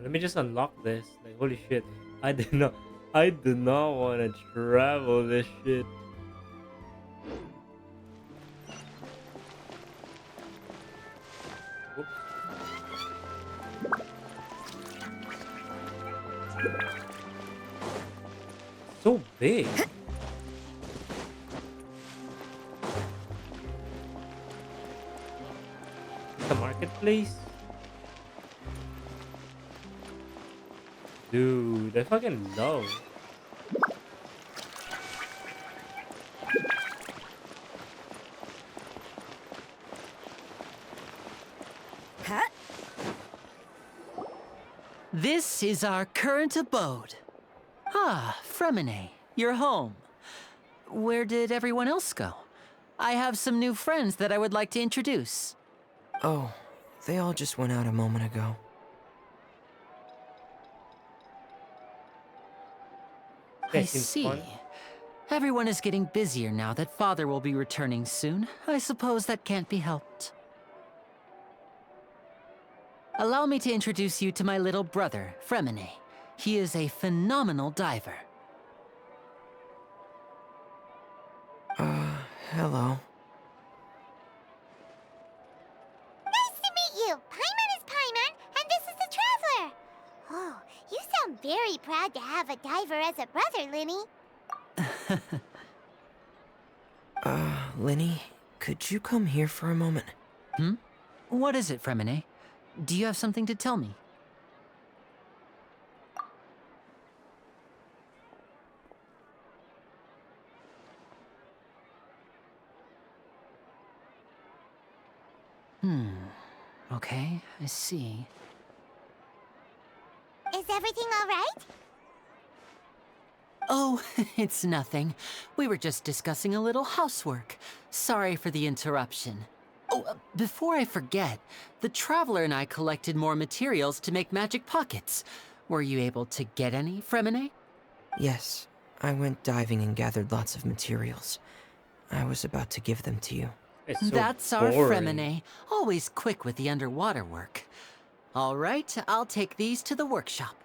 Let me just unlock this. Like, holy shit. I do not want to travel this shit. Whoops. So big. The marketplace? Dude, I fucking love. This is our current abode. Ah, Fremine, you're home. Where did everyone else go? I have some new friends that I would like to introduce. Oh, they all just went out a moment ago. Okay, I seems see. fun. Everyone is getting busier now that Father will be returning soon. I suppose that can't be helped. Allow me to introduce you to my little brother, Fremine. He is a phenomenal diver. Hello. Nice to meet you. Paimon is Paimon, and this is the Traveler. Oh, you sound very proud to have a diver as a brother, Linny. Linny, could you come here for a moment? What is it, Fremine? Do you have something to tell me? Okay, I see. Is everything all right? Oh, it's nothing. We were just discussing a little housework. Sorry for the interruption. Oh, before I forget, the Traveler and I collected more materials to make magic pockets. Were you able to get any, Fremine? Yes, I went diving and gathered lots of materials. I was about to give them to you. It's so That's our boring. Fremine, always quick with the underwater work. All right, I'll take these to the workshop.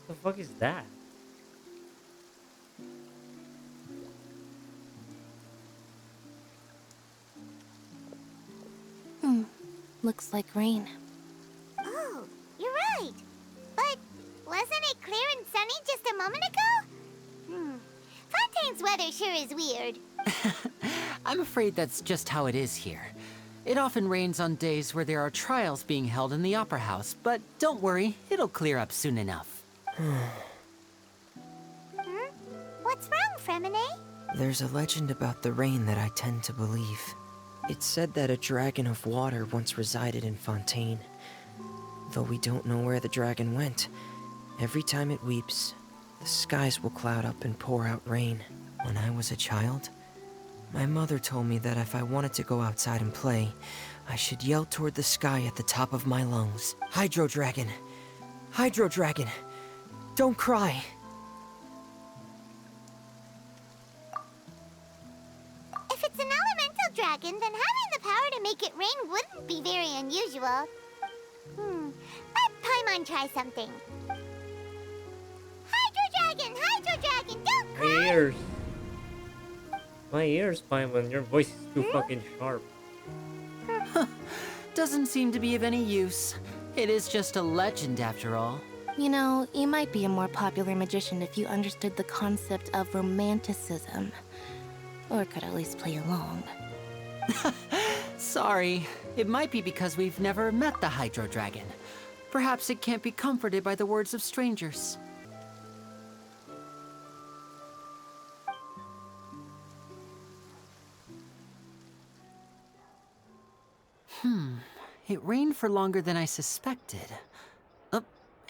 What the fuck is that? Looks like rain. Oh, you're right. But wasn't it clear and sunny just a moment ago? Fontaine's weather sure is weird. I'm afraid that's just how it is here. It often rains on days where there are trials being held in the Opera House, but don't worry, it'll clear up soon enough. What's wrong, Fremine? There's a legend about the rain that I tend to believe. It's said that a dragon of water once resided in Fontaine. Though we don't know where the dragon went, every time it weeps, the skies will cloud up and pour out rain. When I was a child, my mother told me that if I wanted to go outside and play, I should yell toward the sky at the top of my lungs. Hydro Dragon! Hydro Dragon! Don't cry! If it's an elemental dragon, then having the power to make it rain wouldn't be very unusual. Let Paimon try something. Hydro Dragon, don't cry! My ears. My ears, Paimon. Your voice is too fucking sharp. Doesn't seem to be of any use. It is just a legend after all. You know, you might be a more popular magician if you understood the concept of romanticism. Or could at least play along. Sorry. It might be because we've never met the Hydro Dragon. Perhaps it can't be comforted by the words of strangers. It rained for longer than I suspected. Oh,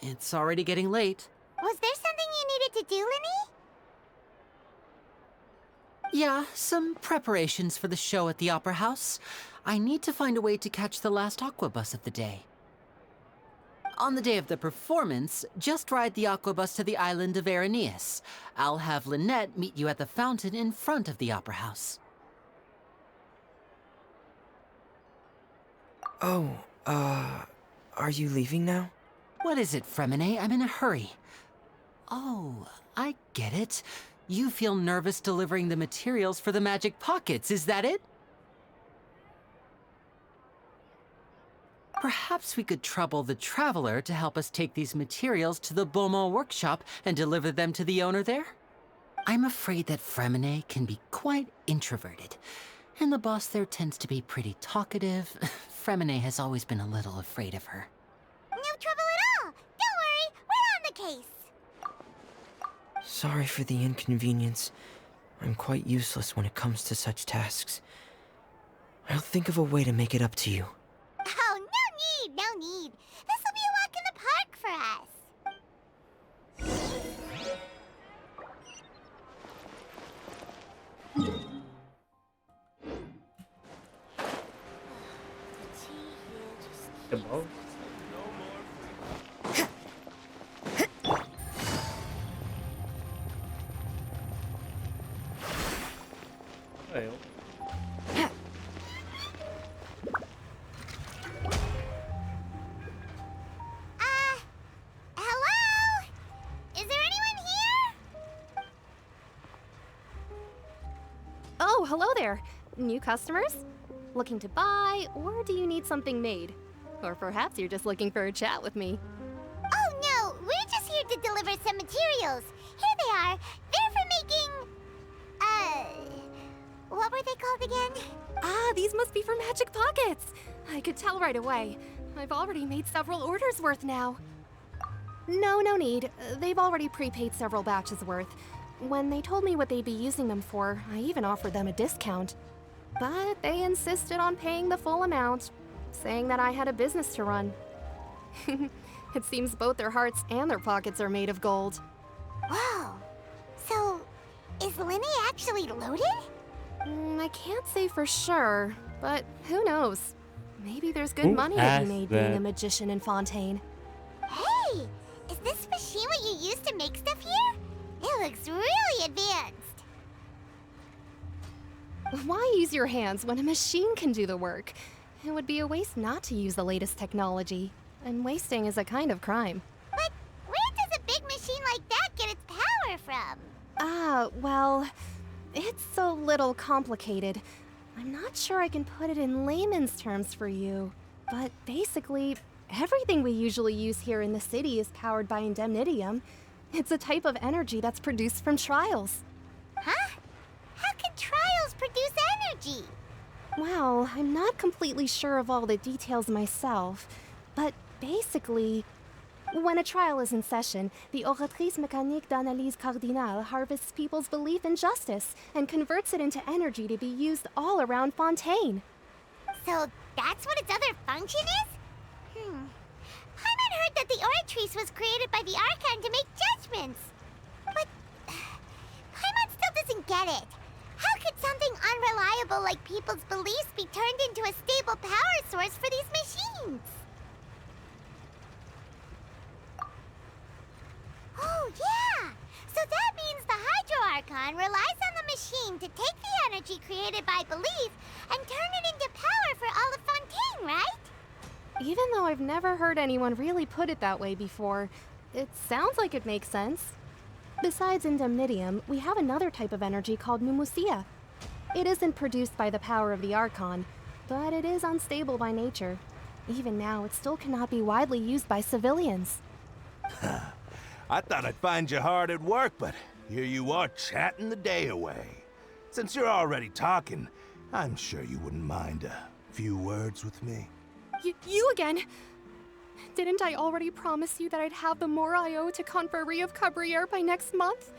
it's already getting late. Was there something you needed to do, Linny? Yeah, some preparations for the show at the Opera House. I need to find a way to catch the last aqua bus of the day. On the day of the performance, just ride the aqua bus to the island of Araneus. I'll have Lynette meet you at the fountain in front of the Opera House. Oh, are you leaving now? What is it, Fremine? I'm in a hurry. Oh, I get it. You feel nervous delivering the materials for the magic pockets, is that it? Perhaps we could trouble the Traveler to help us take these materials to the Beaumont workshop and deliver them to the owner there? I'm afraid that Fremine can be quite introverted, and the boss there tends to be pretty talkative. Fremine has always been a little afraid of her. No trouble at all. Don't worry, we're on the case. Sorry for the inconvenience. I'm quite useless when it comes to such tasks. I'll think of a way to make it up to you. Oh, no need. This will be a walk in the park for us. the bow? Okay. Hello? Is there anyone here? Oh, hello there. New customers? Looking to buy, or do you need something made? Or perhaps you're just looking for a chat with me. Oh no, we're just here to deliver some materials. Here they are. They're for making... what were they called again? Ah, these must be for Magic Pockets. I could tell right away. I've already made several orders worth now. No need. They've already prepaid several batches worth. When they told me what they'd be using them for, I even offered them a discount. But they insisted on paying the full amount, saying that I had a business to run. It seems both their hearts and their pockets are made of gold. Whoa. So, is Linny actually loaded? I can't say for sure, but who knows? Maybe there's good Who money to be asked made being that? a magician in Fontaine. Hey! Is this machine what you use to make stuff here? It looks really advanced. Why use your hands when a machine can do the work? It would be a waste not to use the latest technology, and wasting is a kind of crime. But where does a big machine like that get its power from? Well, it's a little complicated. I'm not sure I can put it in layman's terms for you, but basically, everything we usually use here in the city is powered by indemnitium. It's a type of energy that's produced from trials. Huh? How can trials produce energy? Well, I'm not completely sure of all the details myself, but basically, when a trial is in session, the Oratrice Mécanique d'Analyse Cardinale harvests people's belief in justice and converts it into energy to be used all around Fontaine. So that's what its other function is? Paimon heard that the Oratrice was created by the Archon to make judgments. But Paimon still doesn't get it. How could something unreliable like people's beliefs be turned into a stable power source for these machines? Oh, yeah! So that means the Hydro Archon relies on the machine to take the energy created by belief and turn it into power for all of Fontaine, right? Even though I've never heard anyone really put it that way before, it sounds like it makes sense. Besides indemnitium, we have another type of energy called pneumosia. It isn't produced by the power of the Archon, but it is unstable by nature. Even now, it still cannot be widely used by civilians. I thought I'd find you hard at work, but here you are chatting the day away. Since you're already talking, I'm sure you wouldn't mind a few words with me. You again? Didn't I already promise you that I'd have the more I owe to Confrérie of Cabriere by next month?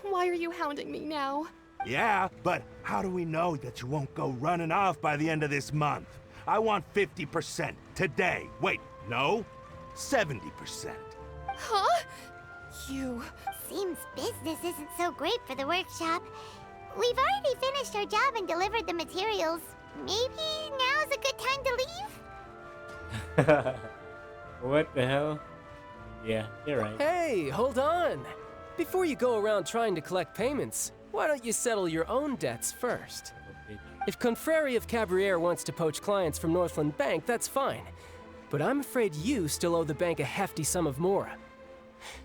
Why are you hounding me now? Yeah, but how do we know that you won't go running off by the end of this month? I want 50% today. Wait, no, 70%. Huh? You... Seems business isn't so great for the workshop. We've already finished our job and delivered the materials. Maybe now's a good time to leave? What the hell? Yeah, you're right. Hey, hold on! Before you go around trying to collect payments, why don't you settle your own debts first? If Confrérie of Cabriere wants to poach clients from Northland Bank, that's fine. But I'm afraid you still owe the bank a hefty sum of mora.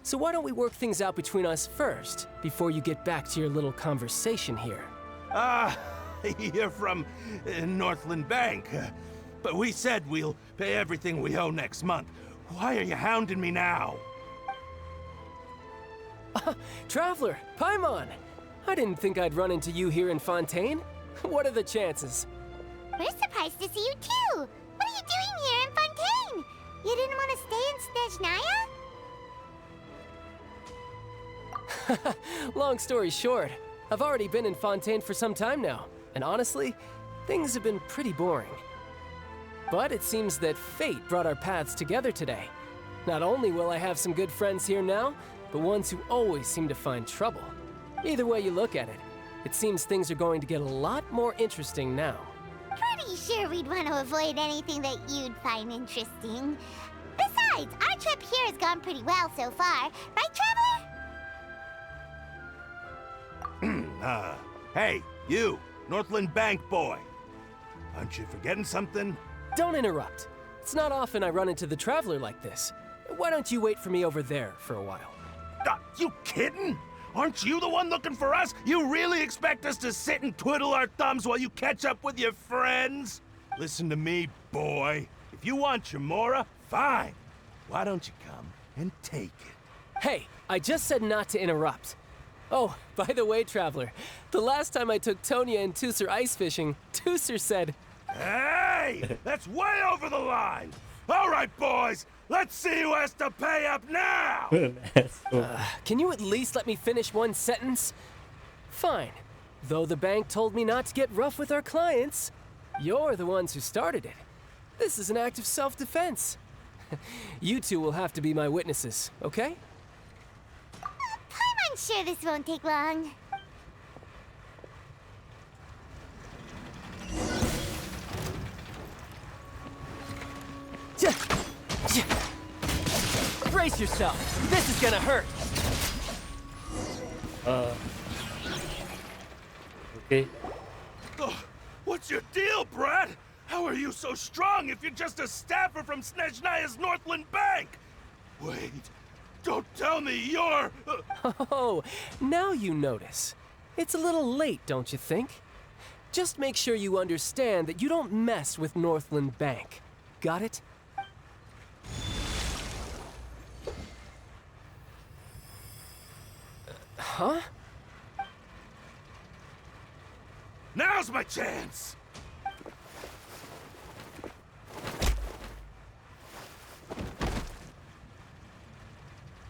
So why don't we work things out between us first, before you get back to your little conversation here? You're from Northland Bank. But we said we'll pay everything we owe next month. Why are you hounding me now? Traveler, Paimon! I didn't think I'd run into you here in Fontaine. What are the chances? We're surprised to see you too. What are you doing here in Fontaine? You didn't want to stay in Snezhnaya? Long story short, I've already been in Fontaine for some time now, and honestly, things have been pretty boring. But it seems that fate brought our paths together today. Not only will I have some good friends here now, but ones who always seem to find trouble. Either way you look at it, it seems things are going to get a lot more interesting now. Pretty sure we'd want to avoid anything that you'd find interesting. Besides, our trip here has gone pretty well so far. Right, Traveler? Hey, you, Northland Bank boy. Aren't you forgetting something? Don't interrupt. It's not often I run into the Traveler like this. Why don't you wait for me over there for a while? You kidding? Aren't you the one looking for us? You really expect us to sit and twiddle our thumbs while you catch up with your friends? Listen to me, boy. If you want Chamora, fine. Why don't you come and take it? Hey, I just said not to interrupt. Oh, by the way, Traveler, the last time I took Tonya and Tooser ice fishing, Tooser said... Hey! That's way over the line! All right, boys, let's see who has to pay up now! Can you at least let me finish one sentence? Fine. Though the bank told me not to get rough with our clients, you're the ones who started it. This is an act of self-defense. You two will have to be my witnesses, okay? I'm sure this won't take long. Brace yourself. This is gonna hurt. Okay. What's your deal, Brad? How are you so strong if you're just a staffer from Snezhnaya's Northland Bank? Wait, don't tell me you're... Oh, now you notice. It's a little late, don't you think? Just make sure you understand that you don't mess with Northland Bank. Got it? Huh? Now's my chance!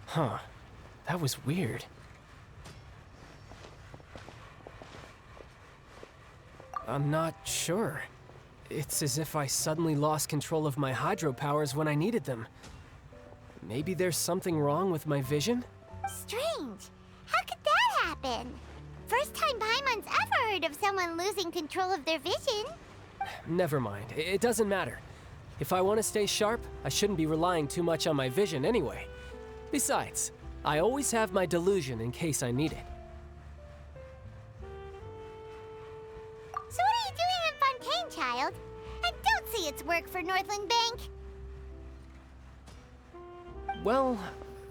Huh. That was weird. I'm not sure. It's as if I suddenly lost control of my hydro powers when I needed them. Maybe there's something wrong with my vision? Strange. How could that happen? First time Paimon's ever heard of someone losing control of their vision. Never mind. It doesn't matter. If I want to stay sharp, I shouldn't be relying too much on my vision anyway. Besides, I always have my delusion in case I need it. So what are you doing in Fontaine, child? And don't say it's work for Northland Bank. Well,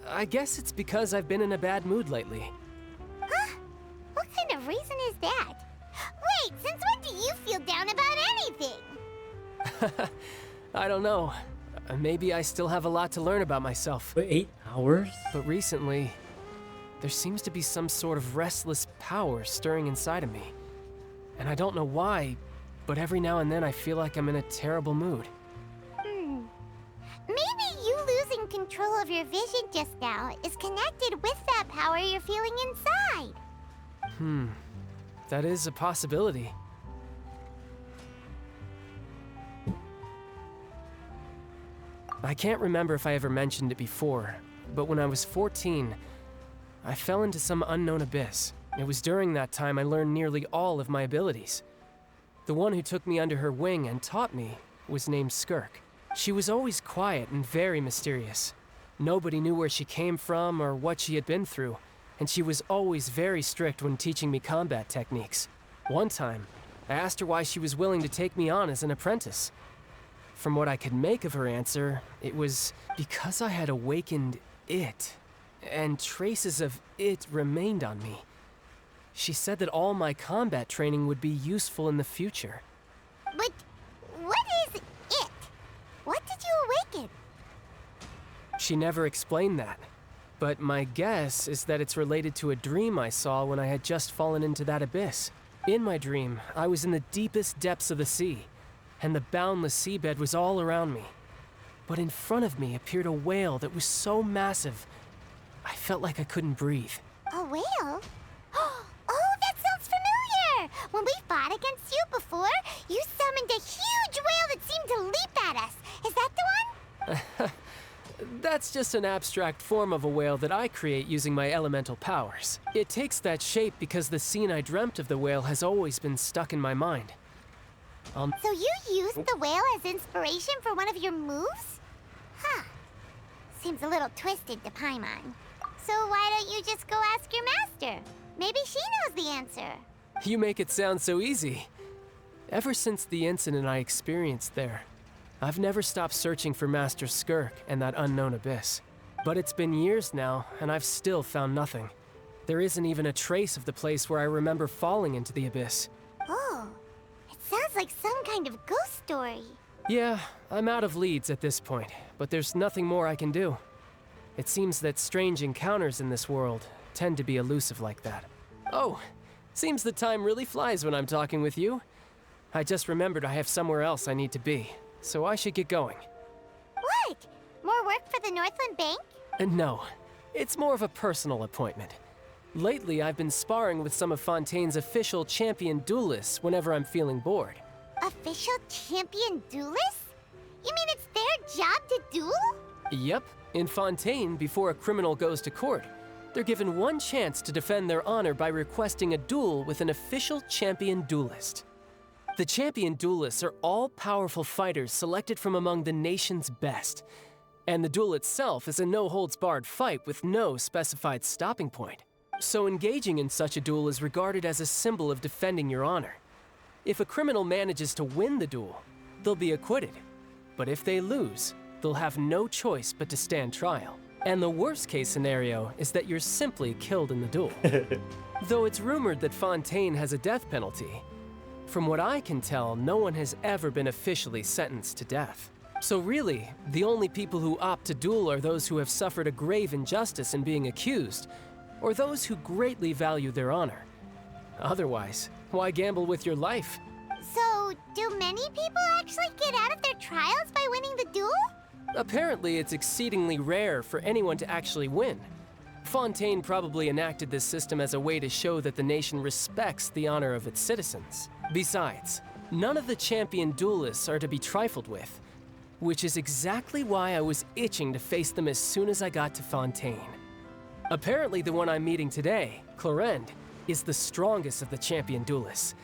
I guess it's because I've been in a bad mood lately. Huh? What kind of reason is that? Wait, since when do you feel down about anything? I don't know. Maybe I still have a lot to learn about myself. But 8 hours? But recently, there seems to be some sort of restless power stirring inside of me. And I don't know why, but every now and then I feel like I'm in a terrible mood. Maybe you losing control of your vision just now is connected with that power you're feeling inside. That is a possibility. I can't remember if I ever mentioned it before, but when I was 14, I fell into some unknown abyss. It was during that time I learned nearly all of my abilities. The one who took me under her wing and taught me was named Skirk. She was always quiet and very mysterious. Nobody knew where she came from or what she had been through, and she was always very strict when teaching me combat techniques. One time, I asked her why she was willing to take me on as an apprentice. From what I could make of her answer, it was because I had awakened it, and traces of it remained on me. She said that all my combat training would be useful in the future. But what is it? What did you awaken? She never explained that, but my guess is that it's related to a dream I saw when I had just fallen into that abyss. In my dream, I was in the deepest depths of the sea, and the boundless seabed was all around me. But in front of me appeared a whale that was so massive, I felt like I couldn't breathe. A whale? Oh, that sounds familiar! When we fought against you before, you summoned a huge whale that seemed to leap at us. Is that the one? That's just an abstract form of a whale that I create using my elemental powers. It takes that shape because the scene I dreamt of the whale has always been stuck in my mind. So you used the whale as inspiration for one of your moves? Huh. Seems a little twisted to Paimon. So why don't you just go ask your master? Maybe she knows the answer. You make it sound so easy. Ever since the incident I experienced there, I've never stopped searching for Master Skirk and that unknown abyss. But it's been years now, and I've still found nothing. There isn't even a trace of the place where I remember falling into the abyss. Oh, it sounds like some kind of ghost story. Yeah, I'm out of leads at this point, but there's nothing more I can do. It seems that strange encounters in this world tend to be elusive like that. Oh, seems the time really flies when I'm talking with you. I just remembered I have somewhere else I need to be, so I should get going. What? More work for the Northland Bank? No, it's more of a personal appointment. Lately, I've been sparring with some of Fontaine's official champion duelists whenever I'm feeling bored. Official champion duelists? You mean it's their job to duel? Yep. In Fontaine, before a criminal goes to court, they're given one chance to defend their honor by requesting a duel with an official champion duelist. The champion duelists are all-powerful fighters selected from among the nation's best. And the duel itself is a no-holds-barred fight with no specified stopping point. So engaging in such a duel is regarded as a symbol of defending your honor. If a criminal manages to win the duel, they'll be acquitted. But if they lose, they'll have no choice but to stand trial. And the worst-case scenario is that you're simply killed in the duel. Though it's rumored that Fontaine has a death penalty, from what I can tell, no one has ever been officially sentenced to death. So really, the only people who opt to duel are those who have suffered a grave injustice in being accused, or those who greatly value their honor. Otherwise, why gamble with your life? So, do many people actually get out of their trials by winning the duel? Apparently, it's exceedingly rare for anyone to actually win. Fontaine probably enacted this system as a way to show that the nation respects the honor of its citizens. Besides, none of the champion duelists are to be trifled with, which is exactly why I was itching to face them as soon as I got to Fontaine. Apparently, the one I'm meeting today, Clorinde, is the strongest of the champion duelists.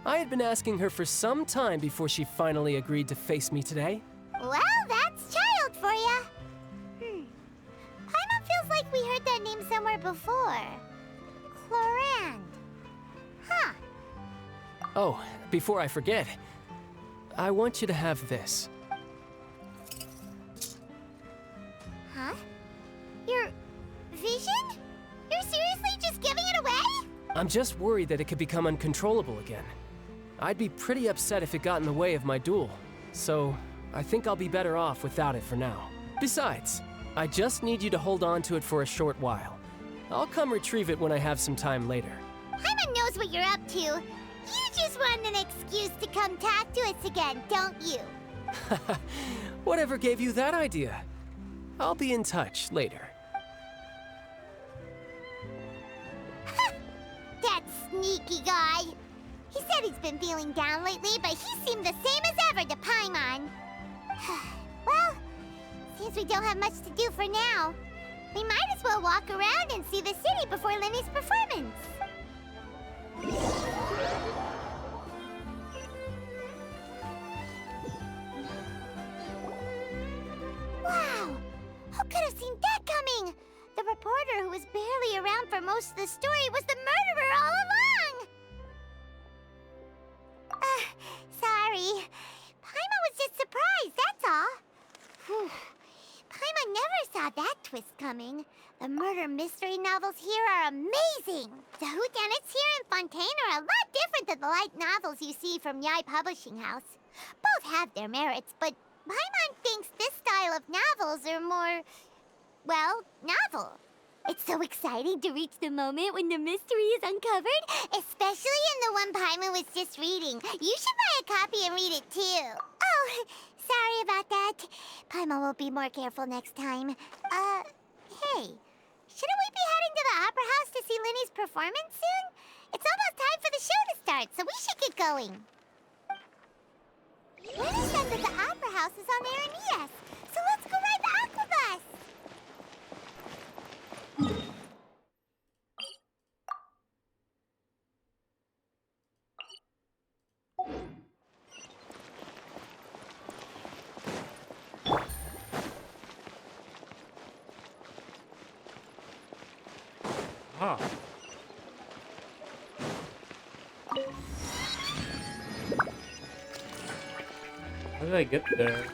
I had been asking her for some time before she finally agreed to face me today. Well, that's child for ya. Paimon feels like we heard that name somewhere before. Clorinde. Huh. Oh, before I forget, I want you to have this. Huh? Your vision? You're seriously just giving it away? I'm just worried that it could become uncontrollable again. I'd be pretty upset if it got in the way of my duel, so I think I'll be better off without it for now. Besides, I just need you to hold on to it for a short while. I'll come retrieve it when I have some time later. Paimon knows what you're up to. You just want an excuse to come talk to us again, don't you? Whatever gave you that idea? I'll be in touch later. That sneaky guy. He said he's been feeling down lately, but he seemed the same as ever to Paimon. Well, seems we don't have much to do for now. We might as well walk around and see the city before Lenny's performance. Wow! Who could have seen that coming? The reporter who was barely around for most of the story was the murderer all along! Sorry. Paimon was just surprised, that's all. Whew. Paimon never saw that twist coming. The murder mystery novels here are amazing. The whodunits here in Fontaine are a lot different than the light novels you see from Yai Publishing House. Both have their merits, but Paimon thinks this style of novels are more, well, novel. It's so exciting to reach the moment when the mystery is uncovered, especially in the one Paimon was just reading. You should buy a copy and read it too. Oh, sorry about that. Paimon will be more careful next time. Hey, shouldn't we be heading to the Opera House to see Lenny's performance soon? It's almost time for the show to start, so we should get going. Lenny said that the Opera House is on Aranillas, so let's go ride the Aquabus. Ah. How did I get there?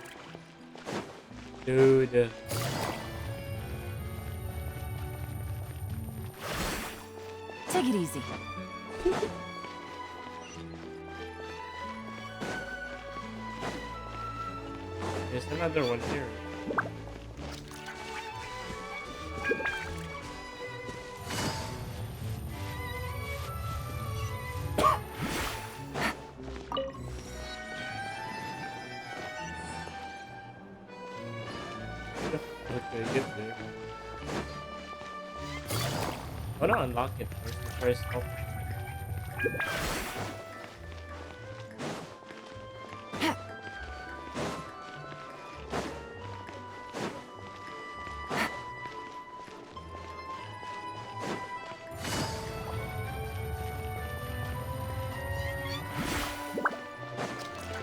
Dude. Take it easy. There's another one here. Okay, get there. I wanna unlock it first before I stop.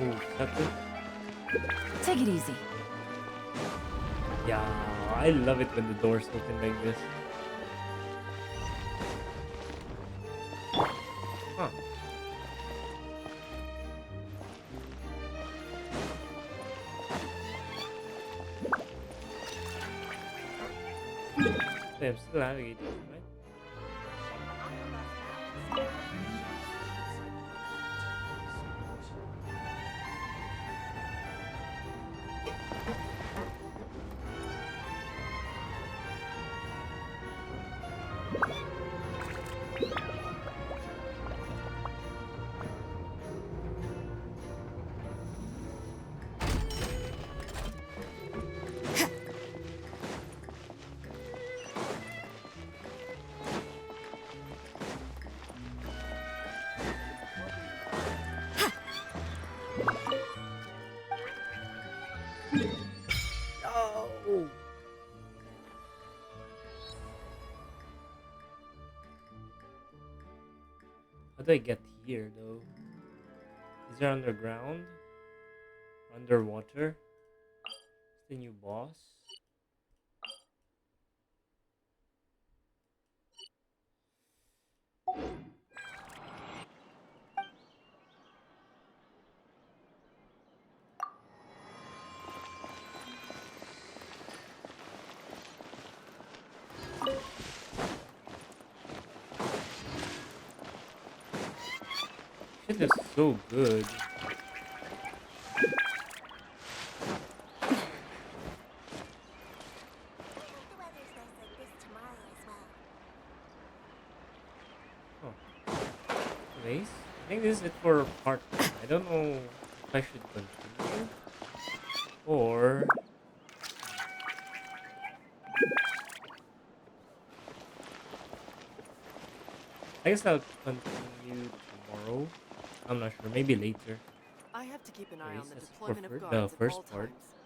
Ooh, that's it. Take it easy. Yeah, I love it when the doors open like this. Huh. Hey, I'm still navigating, right? No. How do I get here though? Is there underground? Underwater? Is the new boss? Shit is so good. Oh. Anyways, I think this is it for part 1. I don't know if I should continue or I guess I'll continue tomorrow. I'm not sure, maybe later. I have to keep an eye Anyways, on the that's deployment for of the guards at all first part. times.